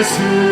예수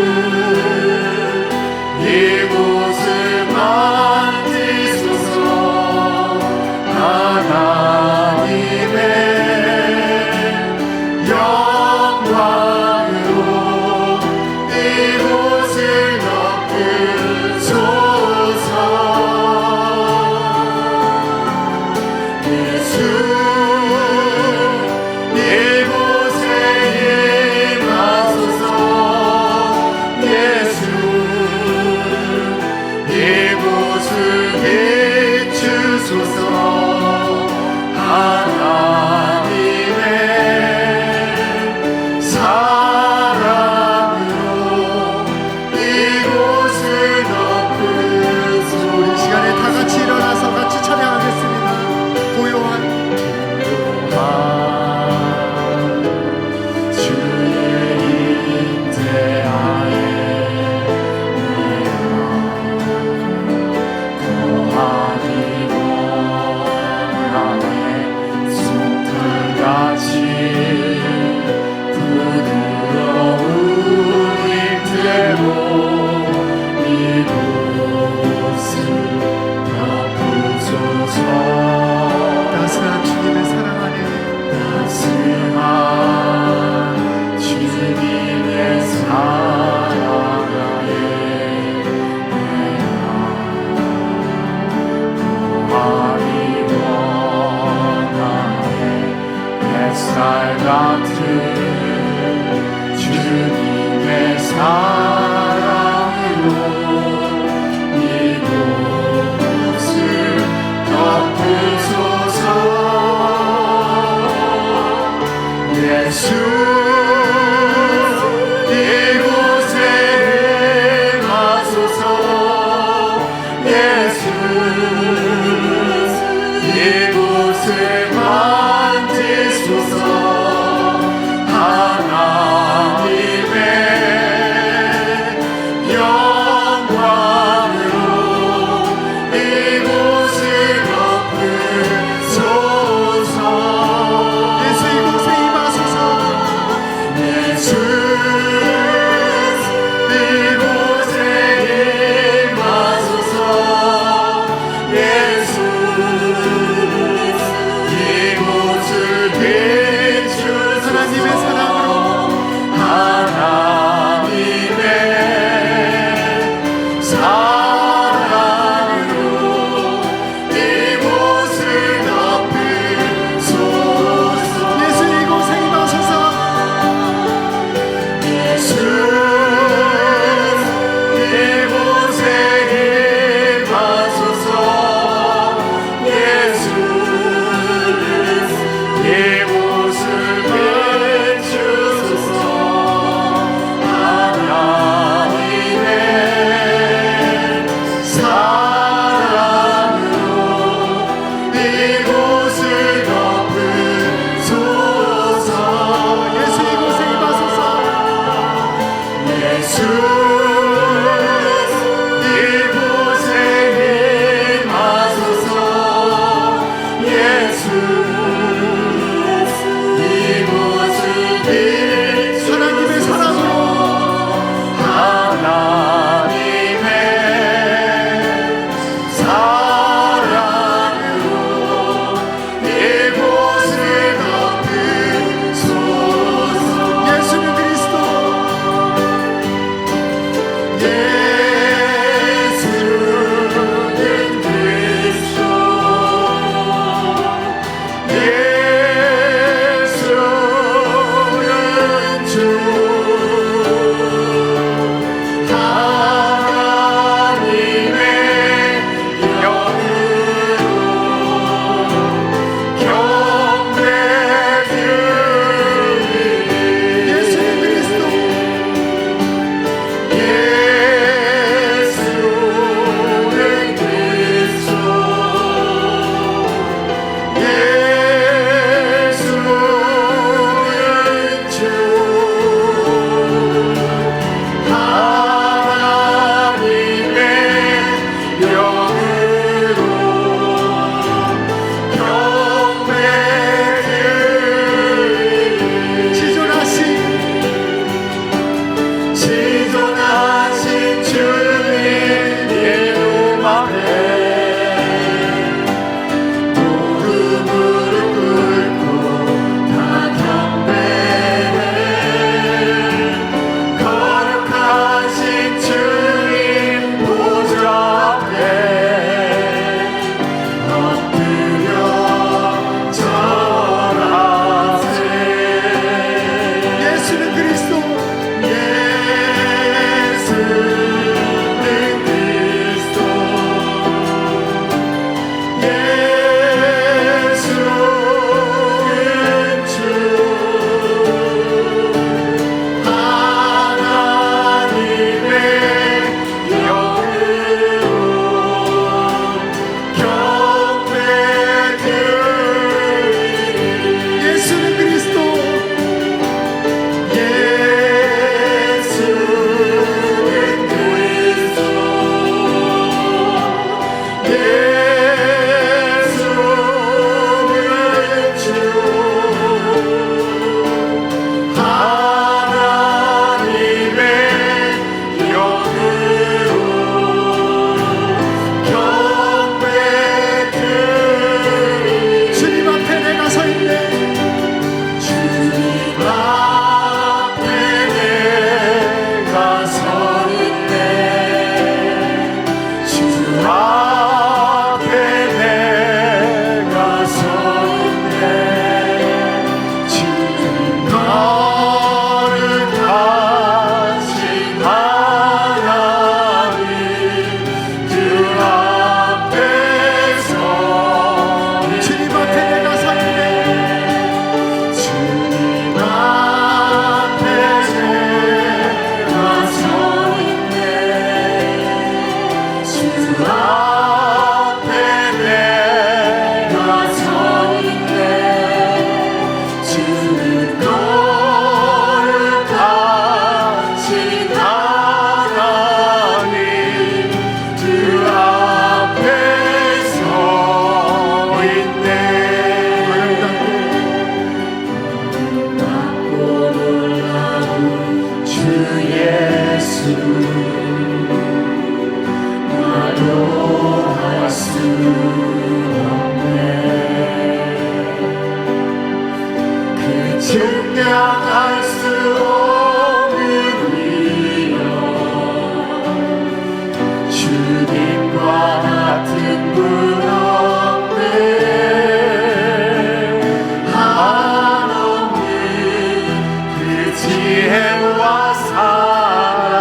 지혜와 사랑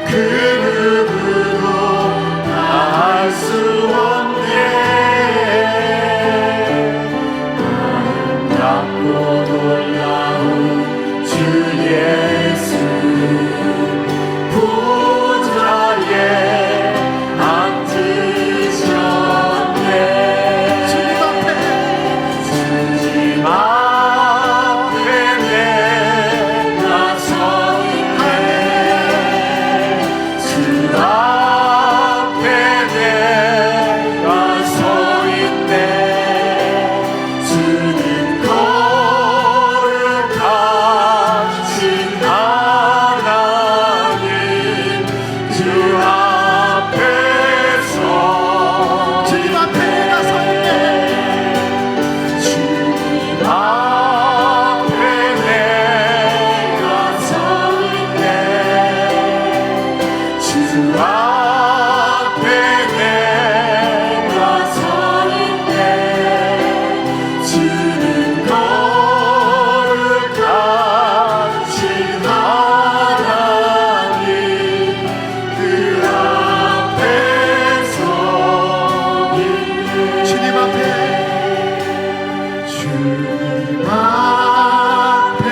그 누구도 다할 수 없네. 아름답고 놀라운 주 예수 보좌에 앉으셨네. 주님 앞에 내가 서 있네. 주 앞에 내가 서 있네. 주는 거룩하신 하나님 주 앞에서 주님 앞에 내가 서 있네. 주님 앞에 내가 서 있네. 주 앞에 내가 서 있네. 주는 거룩하신 하나님 그 앞에서 있네. 주님 앞에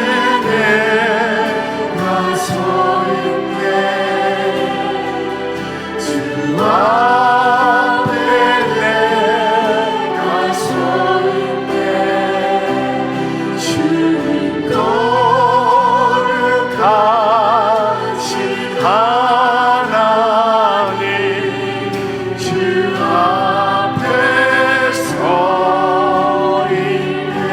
내가 서 있네. 주 앞에 내가 서 있네. 주님 거룩하신 하나님 주 앞에 서 있네.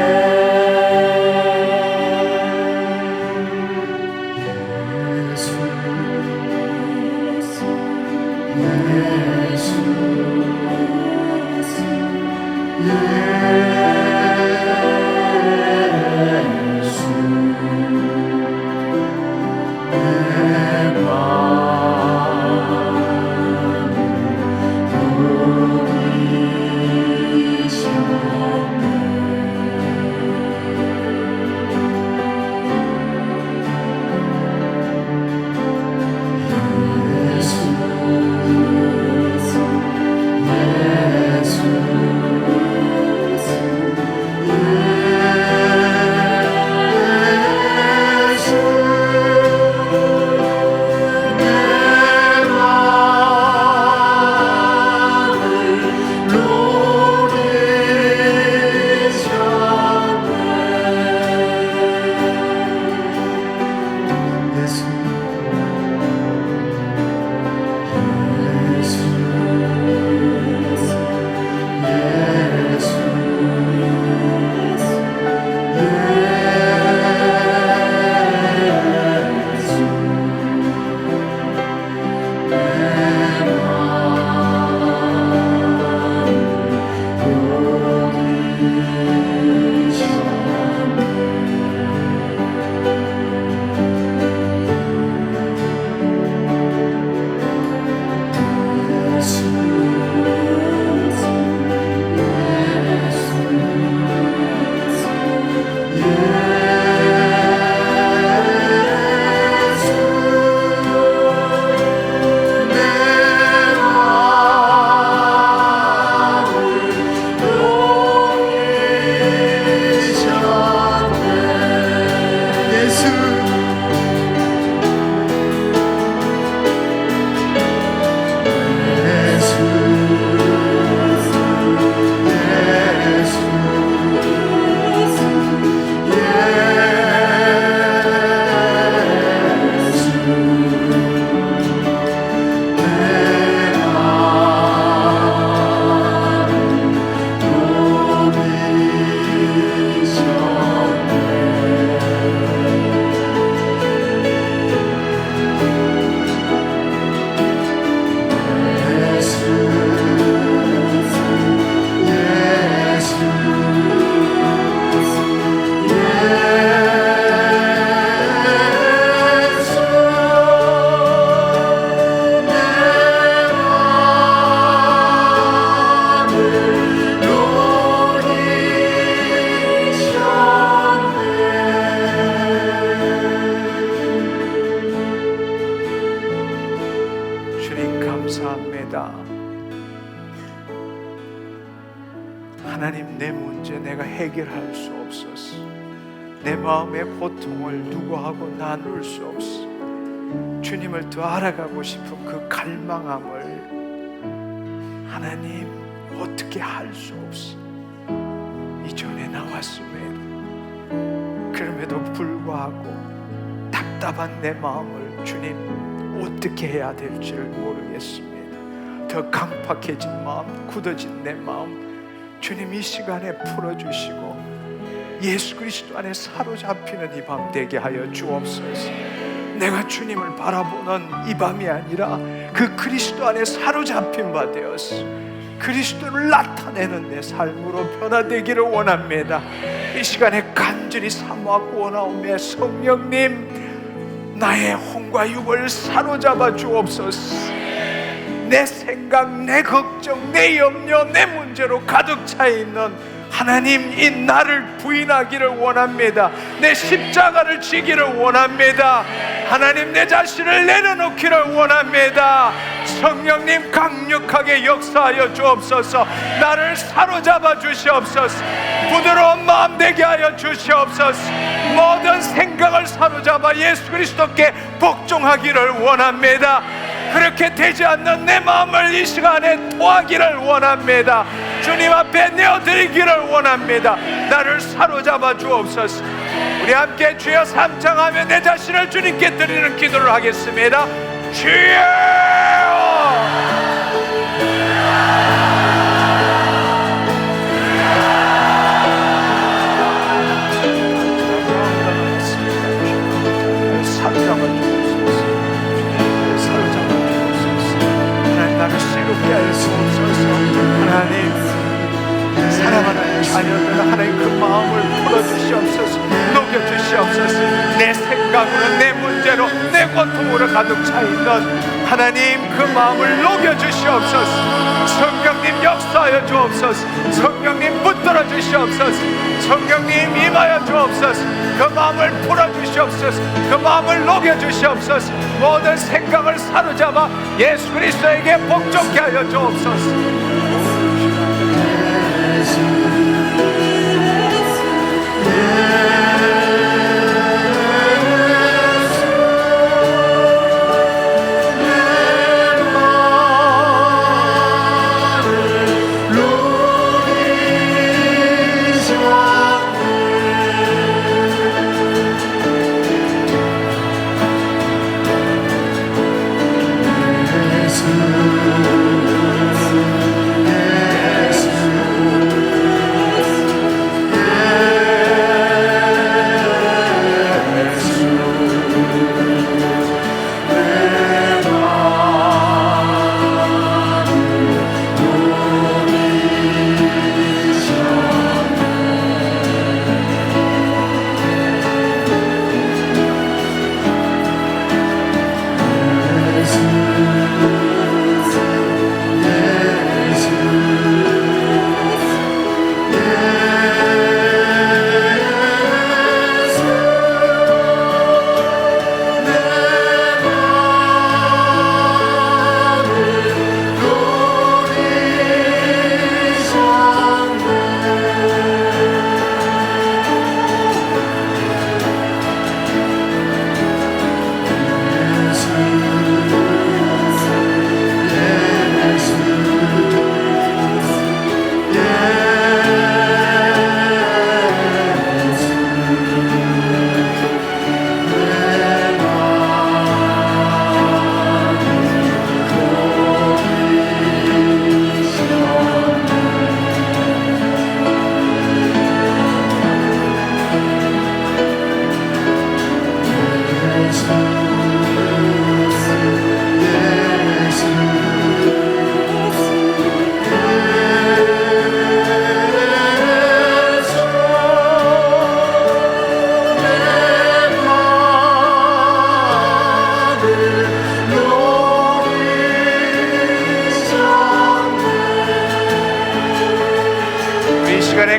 하나님, 내 문제 내가 해결할 수 없었어. 내 마음의 고통을 누구하고 나눌 수 없어. 주님을 더 알아가고 싶은 그 갈망함을 하나님 어떻게 할 수 없어. 이전에 나왔음에도 그럼에도 불구하고 답답한 내 마음을 주님 어떻게 해야 될지를 모르겠습니다. 더 강팍해진 마음, 굳어진 내 마음 주님 이 시간에 풀어주시고 예수 그리스도 안에 사로잡히는 이 밤 되게 하여 주옵소서. 내가 주님을 바라보는 이 밤이 아니라 그 그리스도 안에 사로잡힌 바 되었어. 그리스도를 나타내는 내 삶으로 변화되기를 원합니다. 이 시간에 간절히 사모하고 원하오며 성령님, 나의 혼과 육을 사로잡아 주옵소서. 내 생각, 내 걱정, 내 염려, 내 문제로 가득 차 있는 하나님, 이 나를 부인하기를 원합니다. 내 십자가를 지기를 원합니다. 하나님, 내 자신을 내려놓기를 원합니다. 성령님, 강력하게 역사하여 주옵소서. 나를 사로잡아 주시옵소서. 부드러운 마음 되게 하여 주시옵소서. 모든 생각을 사로잡아 예수 그리스도께 복종하기를 원합니다. 그렇게 되지 않는 내 마음을 이 시간에 토하기를 원합니다. 주님 앞에 내어드리기를 원합니다. 나를 사로잡아 주옵소서. 우리 함께 주여 삼창하며 내 자신을 주님께 드리는 기도를 하겠습니다. 주여! 나를 새롭게 하여 주옵소서. 하나님, 사랑하는 자녀들 하나님 그 마음을 풀어주시옵소서. 녹여주시옵소서. 내 생각으로, 내 문제로, 내 고통으로 가득 차 있는 하나님 그 마음을 녹여주시옵소서. 성령님 역사하여 주옵소서. 성령님 붙들어 주시옵소서. 성령님 임하여 주옵소서. 그 마음을 풀어주시옵소서. 그 마음을 녹여주시옵소서. 모든 생각을 사로잡아 예수 그리스도에게 복종케 하여 주옵소서.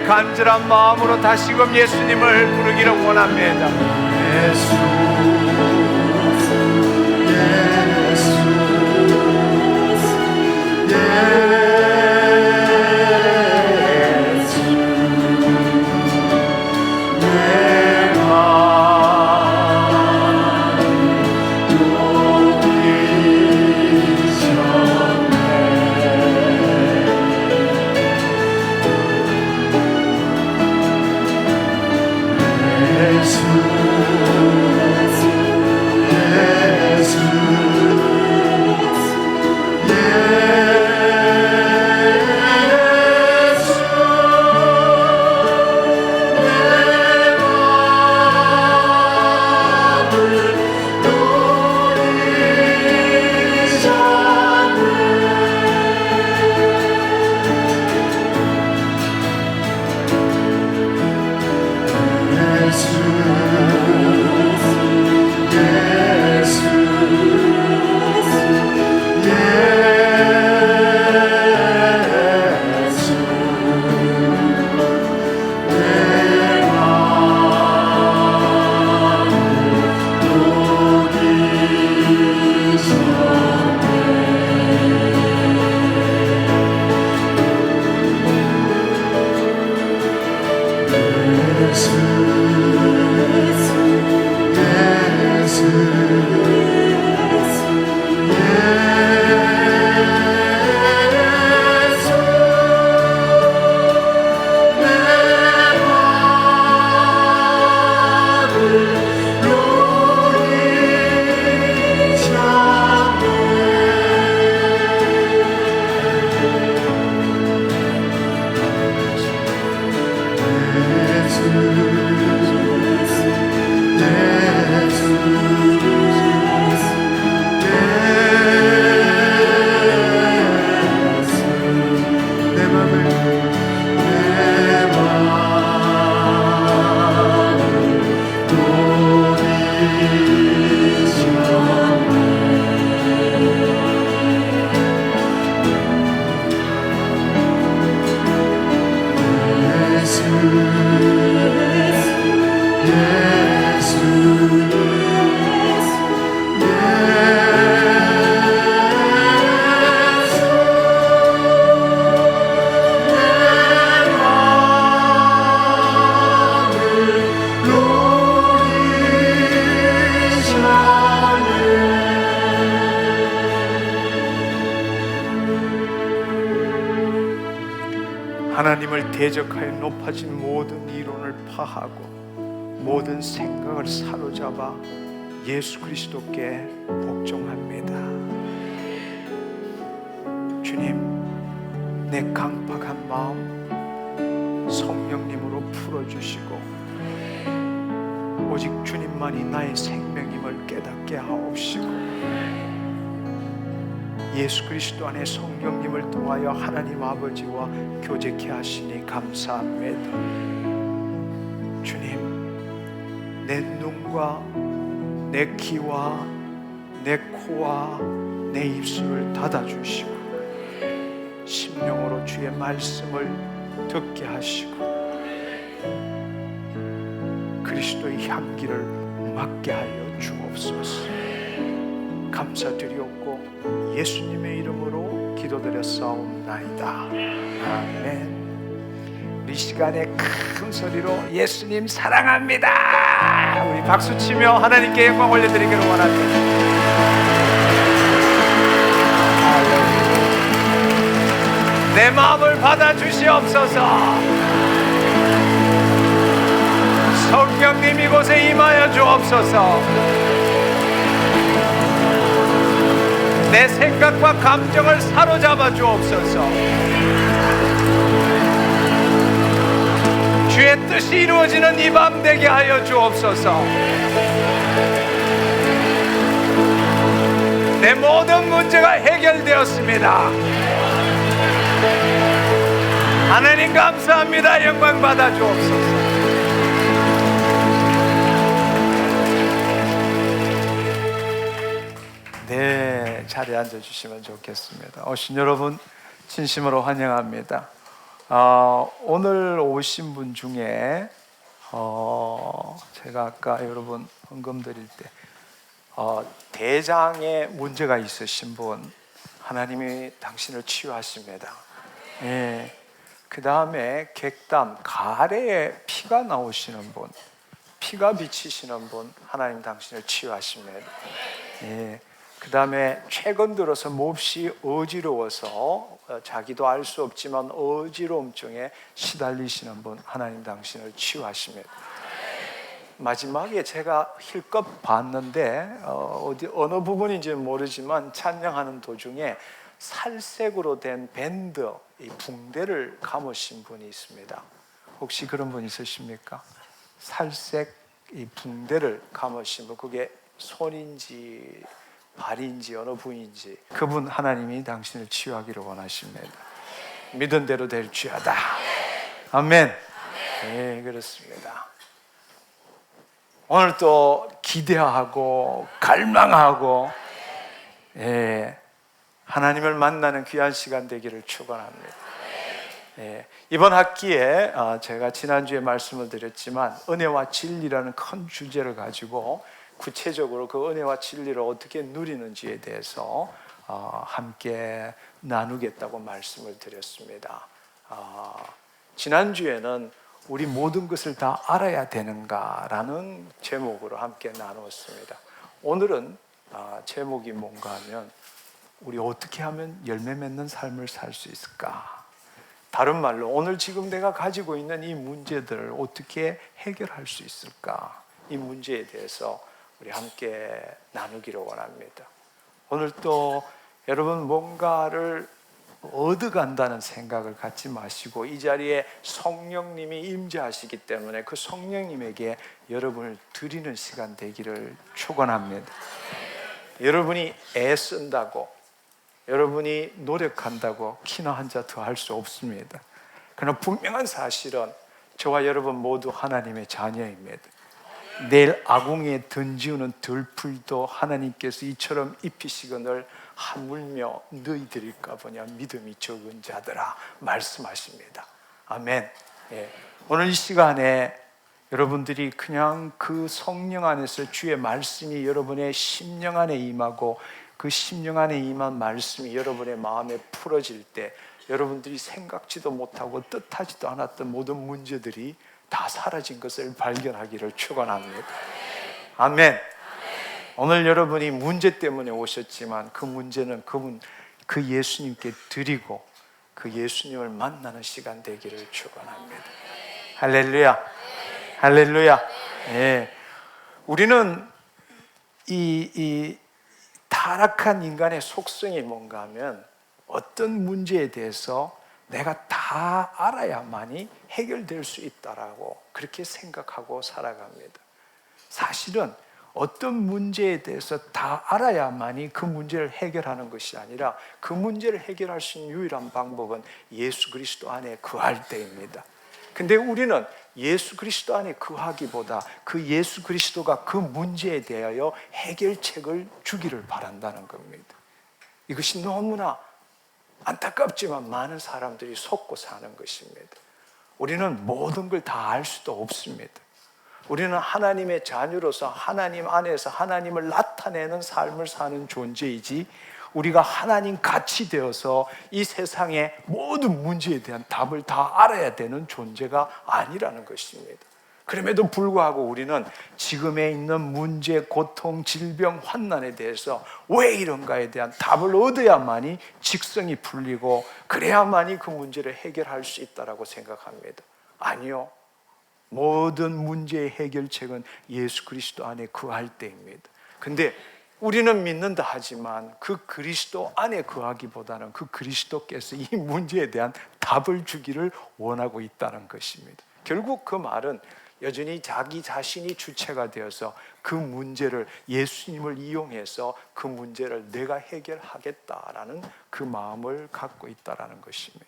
간절한 마음으로 다시금 예수님을 부르기를 원합니다. 예수, 예수, 예수. 耶稣。 하나님을 대적하여 높아진 모든 이론을 파하고 모든 생각을 사로잡아 예수 그리스도께 복종합니다. 주님, 내 강팍한 마음 성령님으로 풀어주시고 오직 주님만이 나의 생명임을 깨닫게 하옵시고 예수 그리스도 안에 성령님을 통하여 하나님 아버지와 교제케 하시니 감사합니다. 주님, 내 눈과 내 귀와 내 코와 내 입술을 닫아주시고 심령으로 주의 말씀을 듣게 하시고 그리스도의 향기를 맡게 하여 주옵소서. 감사드리옵고 예수님의 이름으로 기도드렸사옵나이다. 아멘. 우리 시간에 큰 소리로 예수님 사랑합니다. 우리 박수치며 하나님께 영광 올려드리기를 원합니다. 내 마음을 받아주시옵소서. 성령님 이곳에 임하여 주옵소서. 내 생각과 감정을 사로잡아 주옵소서. 주의 뜻이 이루어지는 이 밤 되게 하여 주옵소서. 내 모든 문제가 해결되었습니다. 하나님 감사합니다. 영광 받아 주옵소서. 네, 자리에 앉아주시면 좋겠습니다. 오신 여러분 진심으로 환영합니다. 오늘 오신 분 중에 제가 아까 여러분 헌금 드릴 때 대장에 문제가 있으신 분 하나님이 당신을 치유하십니다. 예. 그 다음에 객담, 가래에 피가 나오시는 분, 피가 비치시는 분 하나님 당신을 치유하십니다. 예. 그 다음에 최근 들어서 몹시 어지러워서 자기도 알 수 없지만 어지러움증에 시달리시는 분 하나님 당신을 치유하십니다. 마지막에 제가 힐끗 봤는데 어느 부분인지는 모르지만 찬양하는 도중에 살색으로 된 밴드, 이 붕대를 감으신 분이 있습니다. 혹시 그런 분 있으십니까? 살색 이 붕대를 감으신 분, 그게 손인지 발인지 어느 부위인지 그분 하나님이 당신을 치유하기를 원하십니다. 믿은 대로 될지어다. 아멘. 네, 그렇습니다. 오늘 또 기대하고 갈망하고 하나님을 만나는 귀한 시간 되기를 축원합니다. 이번 학기에 제가 지난주에 말씀을 드렸지만 은혜와 진리라는 큰 주제를 가지고 구체적으로 그 은혜와 진리를 어떻게 누리는지에 대해서 함께 나누겠다고 말씀을 드렸습니다. 지난주에는 우리 모든 것을 다 알아야 되는가라는 제목으로 함께 나누었습니다. 오늘은 제목이 뭔가 하면 우리 어떻게 하면 열매 맺는 삶을 살 수 있을까? 다른 말로 오늘 지금 내가 가지고 있는 이 문제들을 어떻게 해결할 수 있을까? 이 문제에 대해서 우리 함께 나누기를 원합니다. 오늘 또 여러분 뭔가를 얻어간다는 생각을 갖지 마시고 이 자리에 성령님이 임재하시기 때문에 그 성령님에게 여러분을 드리는 시간 되기를 축원합니다. 여러분이 애쓴다고 여러분이 노력한다고 키나 한 자 더 할 수 없습니다. 그러나 분명한 사실은 저와 여러분 모두 하나님의 자녀입니다. 내일 아궁이에 던지우는 들풀도 하나님께서 이처럼 입히시거늘 하물며 너희들일까 보냐 믿음이 적은 자들아 말씀하십니다. 아멘. 예. 오늘 이 시간에 여러분들이 그냥 그 성령 안에서 주의 말씀이 여러분의 심령 안에 임하고 그 심령 안에 임한 말씀이 여러분의 마음에 풀어질 때 여러분들이 생각지도 못하고 뜻하지도 않았던 모든 문제들이 다 사라진 것을 발견하기를 축원합니다. 아멘. 오늘 여러분이 문제 때문에 오셨지만 그 문제는 그 예수님께 드리고 그 예수님을 만나는 시간 되기를 축원합니다. 할렐루야. 할렐루야. 예. 우리는 이 타락한 인간의 속성이 뭔가 하면 어떤 문제에 대해서 내가 다 알아야만이 해결될 수 있다라고 그렇게 생각하고 살아갑니다. 사실은 어떤 문제에 대해서 다 알아야만이 그 문제를 해결하는 것이 아니라 그 문제를 해결할 수 있는 유일한 방법은 예수 그리스도 안에 거할 때입니다. 근데 우리는 예수 그리스도 안에 거하기보다 그 예수 그리스도가 그 문제에 대하여 해결책을 주기를 바란다는 겁니다. 이것이 너무나 안타깝지만 많은 사람들이 속고 사는 것입니다. 우리는 모든 걸 다 알 수도 없습니다. 우리는 하나님의 자녀로서 하나님 안에서 하나님을 나타내는 삶을 사는 존재이지 우리가 하나님 같이 되어서 이 세상의 모든 문제에 대한 답을 다 알아야 되는 존재가 아니라는 것입니다. 그럼에도 불구하고 우리는 지금에 있는 문제, 고통, 질병, 환난에 대해서 왜 이런가에 대한 답을 얻어야만이 직성이 풀리고 그래야만이 그 문제를 해결할 수 있다고 생각합니다. 아니요. 모든 문제의 해결책은 예수 그리스도 안에 거할 때입니다. 근데 우리는 믿는다 하지만 그 그리스도 안에 거하기보다는 그 그리스도께서 이 문제에 대한 답을 주기를 원하고 있다는 것입니다. 결국 그 말은 여전히 자기 자신이 주체가 되어서 그 문제를 예수님을 이용해서 그 문제를 내가 해결하겠다라는 그 마음을 갖고 있다는 것입니다.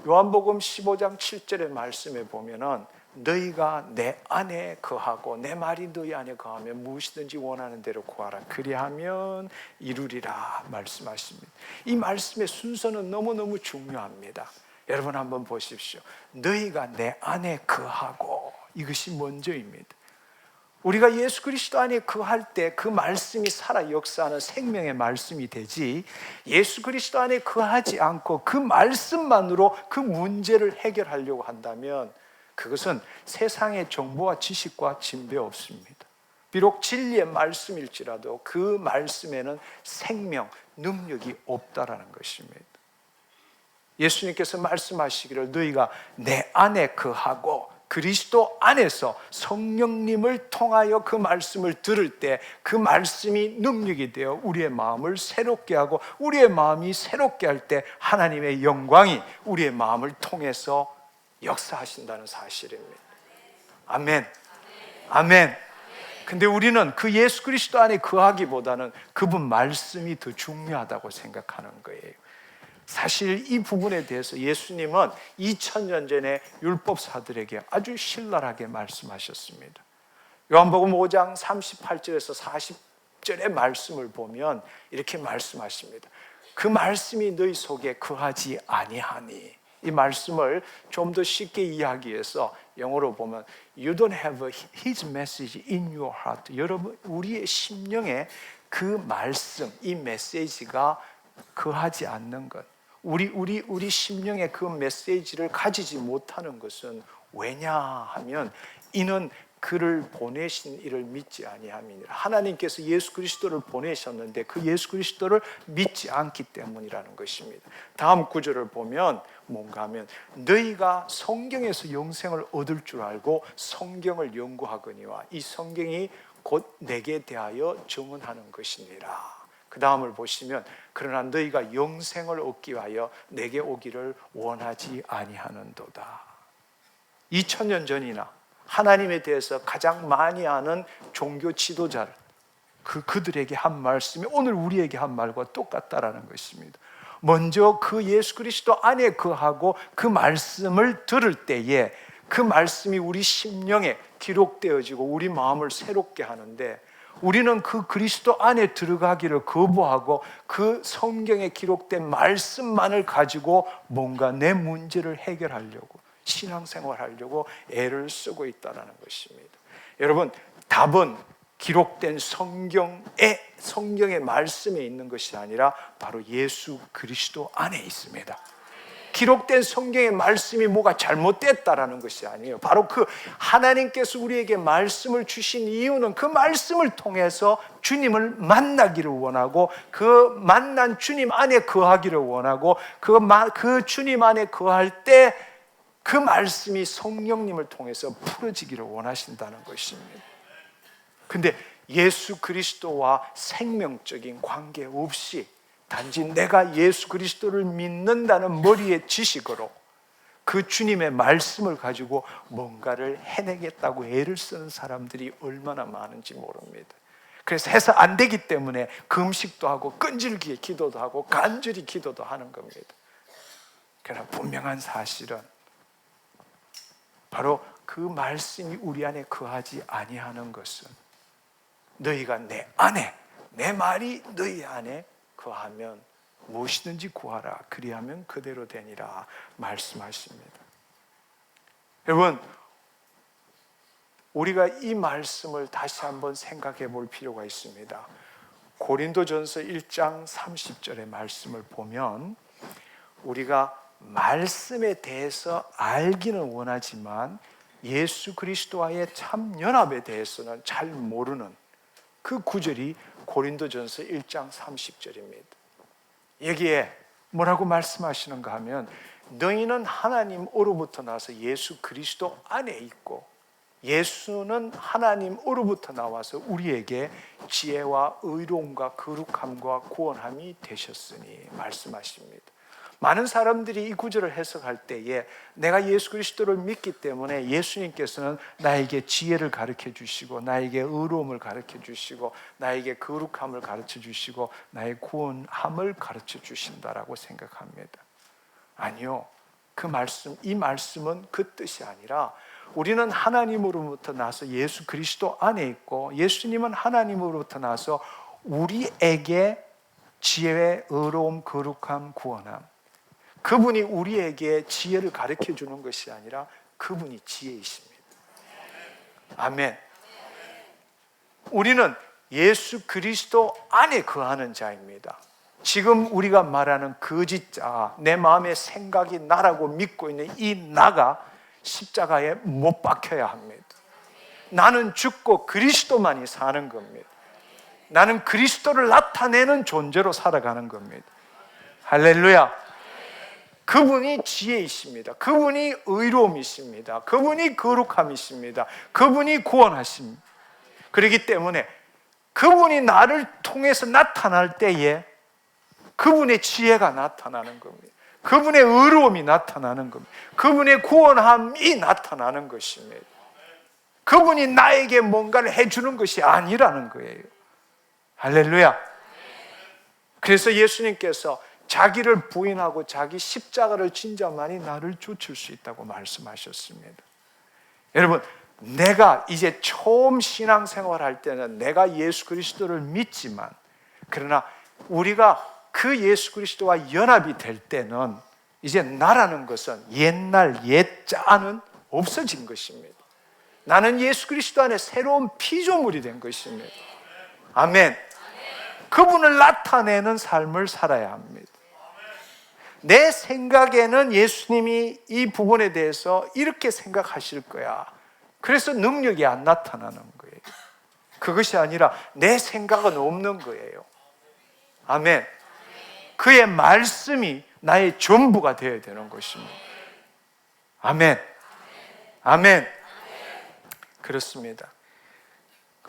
요한복음 15장 7절의 말씀에 보면은 너희가 내 안에 거하고 내 말이 너희 안에 거하면 무엇이든지 원하는 대로 구하라 그리하면 이루리라 말씀하십니다. 이 말씀의 순서는 너무너무 중요합니다. 여러분 한번 보십시오. 너희가 내 안에 거하고 이것이 먼저입니다. 우리가 예수 그리스도 안에 거할 때 그 말씀이 살아 역사하는 생명의 말씀이 되지 예수 그리스도 안에 거하지 않고 그 말씀만으로 그 문제를 해결하려고 한다면 그것은 세상의 정보와 지식과 진배 없습니다. 비록 진리의 말씀일지라도 그 말씀에는 생명, 능력이 없다라는 것입니다. 예수님께서 말씀하시기를 너희가 내 안에 거하고 그리스도 안에서 성령님을 통하여 그 말씀을 들을 때 그 말씀이 능력이 되어 우리의 마음을 새롭게 하고 우리의 마음이 새롭게 할 때 하나님의 영광이 우리의 마음을 통해서 역사하신다는 사실입니다. 아멘. 아멘. 근데 우리는 그 예수 그리스도 안에 거하기보다는 그분 말씀이 더 중요하다고 생각하는 거예요. 사실 이 부분에 대해서 예수님은 2000년 전에 율법사들에게 아주 신랄하게 말씀하셨습니다. 요한복음 5장 38절에서 40절의 말씀을 보면 이렇게 말씀하십니다. 그 말씀이 너희 속에 거하지 아니하니. 이 말씀을 좀 더 쉽게 이해하기 위해서 영어로 보면 You don't have His message in your heart. 여러분 우리의 심령에 그 말씀, 이 메시지가 거하지 않는 것, 우리 심령에 그 메시지를 가지지 못하는 것은 왜냐하면 이는 그를 보내신 이를 믿지 아니함이니라. 하나님께서 예수 그리스도를 보내셨는데 그 예수 그리스도를 믿지 않기 때문이라는 것입니다. 다음 구절을 보면 뭔가 하면 너희가 성경에서 영생을 얻을 줄 알고 성경을 연구하거니와 이 성경이 곧 내게 대하여 증언하는 것이니라. 그 다음을 보시면 그러나 너희가 영생을 얻기 위하여 내게 오기를 원하지 아니하는도다. 2000년 전이나 하나님에 대해서 가장 많이 아는 종교 지도자를 그들에게 한 말씀이 오늘 우리에게 한 말과 똑같다라는 것입니다. 먼저 그 예수 그리스도 안에 거하고 그 말씀을 들을 때에 그 말씀이 우리 심령에 기록되어지고 우리 마음을 새롭게 하는데, 우리는 그 그리스도 안에 들어가기를 거부하고 그 성경에 기록된 말씀만을 가지고 뭔가 내 문제를 해결하려고, 신앙생활하려고 애를 쓰고 있다는 것입니다. 여러분, 답은 기록된 성경의 말씀에 있는 것이 아니라 바로 예수 그리스도 안에 있습니다. 기록된 성경의 말씀이 뭐가 잘못됐다라는 것이 아니에요. 바로 그 하나님께서 우리에게 말씀을 주신 이유는 그 말씀을 통해서 주님을 만나기를 원하고, 그 만난 주님 안에 거하기를 원하고, 그 주님 안에 거할 때 그 말씀이 성령님을 통해서 풀어지기를 원하신다는 것입니다. 근데 예수 그리스도와 생명적인 관계 없이 단지 내가 예수 그리스도를 믿는다는 머리의 지식으로 그 주님의 말씀을 가지고 뭔가를 해내겠다고 애를 쓰는 사람들이 얼마나 많은지 모릅니다. 그래서 해서 안 되기 때문에 금식도 하고 끈질기게 기도도 하고 간절히 기도도 하는 겁니다. 그러나 분명한 사실은 바로 그 말씀이 우리 안에 거하지 아니하는 것은, 너희가 내 안에, 내 말이 너희 안에 거하면 무엇이든지 구하라, 그리하면 그대로 되니라 말씀하십니다. 여러분, 우리가 이 말씀을 다시 한번 생각해 볼 필요가 있습니다. 고린도전서 1장 30절의 말씀을 보면, 우리가 말씀에 대해서 알기는 원하지만 예수 그리스도와의 참 연합에 대해서는 잘 모르는 그 구절이 고린도전서 1장 30절입니다. 여기에 뭐라고 말씀하시는가 하면, 너희는 하나님으로부터 나서 예수 그리스도 안에 있고, 예수는 하나님으로부터 나와서 우리에게 지혜와 의로움과 거룩함과 구원함이 되셨으니 말씀하십니다. 많은 사람들이 이 구절을 해석할 때에 내가 예수 그리스도를 믿기 때문에 예수님께서는 나에게 지혜를 가르쳐 주시고, 나에게 의로움을 가르쳐 주시고, 나에게 거룩함을 가르쳐 주시고, 나의 구원함을 가르쳐 주신다라고 생각합니다. 아니요, 이 말씀은 그 뜻이 아니라, 우리는 하나님으로부터 나서 예수 그리스도 안에 있고, 예수님은 하나님으로부터 나서 우리에게 지혜, 의로움, 거룩함, 구원함, 그분이 우리에게 지혜를 가르쳐 주는 것이 아니라 그분이 지혜이십니다. 아멘. 우리는 예수 그리스도 안에 거하는 자입니다. 지금 우리가 말하는 거짓자, 내 마음의 생각이 나라고 믿고 있는 이 나가 십자가에 못 박혀야 합니다. 나는 죽고 그리스도만이 사는 겁니다. 나는 그리스도를 나타내는 존재로 살아가는 겁니다. 할렐루야. 그분이 지혜이십니다. 그분이 의로움이십니다. 그분이 거룩함이십니다. 그분이 구원하십니다. 그렇기 때문에 그분이 나를 통해서 나타날 때에 그분의 지혜가 나타나는 겁니다. 그분의 의로움이 나타나는 겁니다. 그분의 구원함이 나타나는 것입니다. 그분이 나에게 뭔가를 해주는 것이 아니라는 거예요. 할렐루야. 그래서 예수님께서 자기를 부인하고 자기 십자가를 진 자만이 나를 쫓을 수 있다고 말씀하셨습니다. 여러분, 내가 이제 처음 신앙생활할 때는 내가 예수 그리스도를 믿지만, 그러나 우리가 그 예수 그리스도와 연합이 될 때는 이제 나라는 것은 옛날 옛자는 없어진 것입니다. 나는 예수 그리스도 안에 새로운 피조물이 된 것입니다. 아멘. 그분을 나타내는 삶을 살아야 합니다. 내 생각에는 예수님이 이 부분에 대해서 이렇게 생각하실 거야. 그래서 능력이 안 나타나는 거예요. 그것이 아니라 내 생각은 없는 거예요. 아멘. 그의 말씀이 나의 전부가 되어야 되는 것입니다. 아멘. 아멘. 그렇습니다.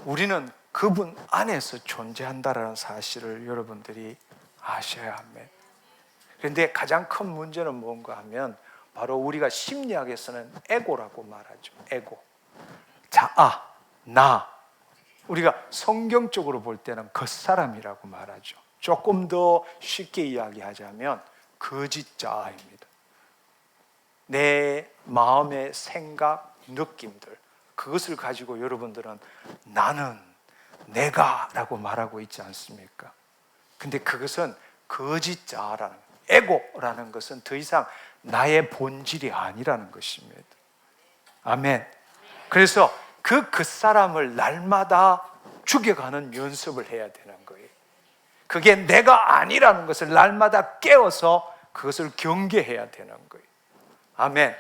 우리는 그분 안에서 존재한다라는 사실을 여러분들이 아셔야 합니다. 그런데 가장 큰 문제는 뭔가 하면 바로 우리가 심리학에서는 에고라고 말하죠. 에고. 자아, 나. 우리가 성경적으로 볼 때는 겉사람이라고 말하죠. 조금 더 쉽게 이야기하자면 거짓자아입니다. 내 마음의 생각, 느낌들, 그것을 가지고 여러분들은 나는, 내가 라고 말하고 있지 않습니까? 근데 그것은 거짓자라는, 에고라는 것은 더 이상 나의 본질이 아니라는 것입니다. 아멘. 그래서 그 사람을 날마다 죽여가는 연습을 해야 되는 거예요. 그게 내가 아니라는 것을 날마다 깨워서 그것을 경계해야 되는 거예요. 아멘.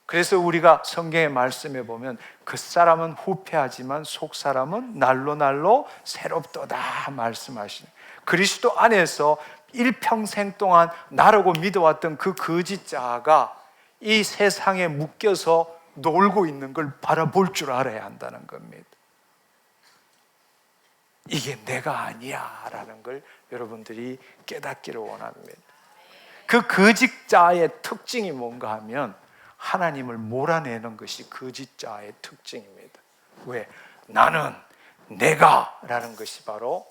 그래서 우리가 성경의 말씀에 보면 그 사람은 후패하지만 속 사람은 날로 새롭도다 말씀하시는, 그리스도 안에서 일평생 동안 나라고 믿어왔던 그 거짓자가 이 세상에 묶여서 놀고 있는 걸 바라볼 줄 알아야 한다는 겁니다. 이게 내가 아니야 라는 걸 여러분들이 깨닫기를 원합니다. 그 거짓자의 특징이 뭔가 하면 하나님을 몰아내는 것이 거짓자의 특징입니다. 왜? 나는, 내가 라는 것이 바로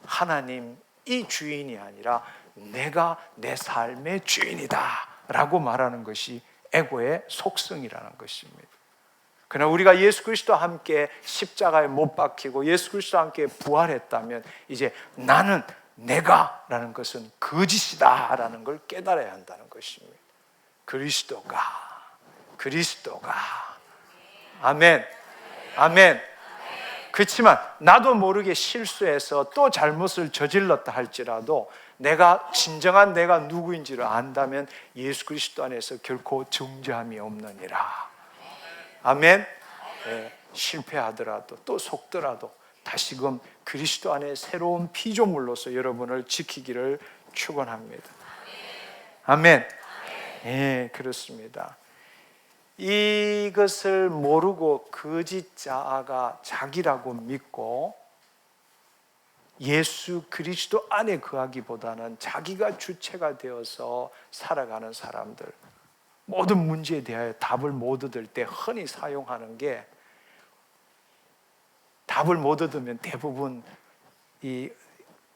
하나님이 주인이 아니라 내가 내 삶의 주인이다 라고 말하는 것이 에고의 속성이라는 것입니다. 그러나 우리가 예수 그리스도와 함께 십자가에 못 박히고 예수 그리스도와 함께 부활했다면 이제 나는, 내가 라는 것은 거짓이다 라는 걸 깨달아야 한다는 것입니다. 그리스도가 아멘. 아멘. 그렇지만 나도 모르게 실수해서 또 잘못을 저질렀다 할지라도 내가 진정한 내가 누구인지를 안다면 예수 그리스도 안에서 결코 정죄함이 없느니라. 아멘. 네, 실패하더라도 또 속더라도 다시금 그리스도 안에 새로운 피조물로서 여러분을 지키기를 축원합니다. 아멘. 예, 그렇습니다. 이것을 모르고 거짓자가 자기라고 믿고 예수 그리스도 안에 거하기보다는 자기가 주체가 되어서 살아가는 사람들, 모든 문제에 대하여 답을 못 얻을 때 흔히 사용하는 게, 답을 못 얻으면 대부분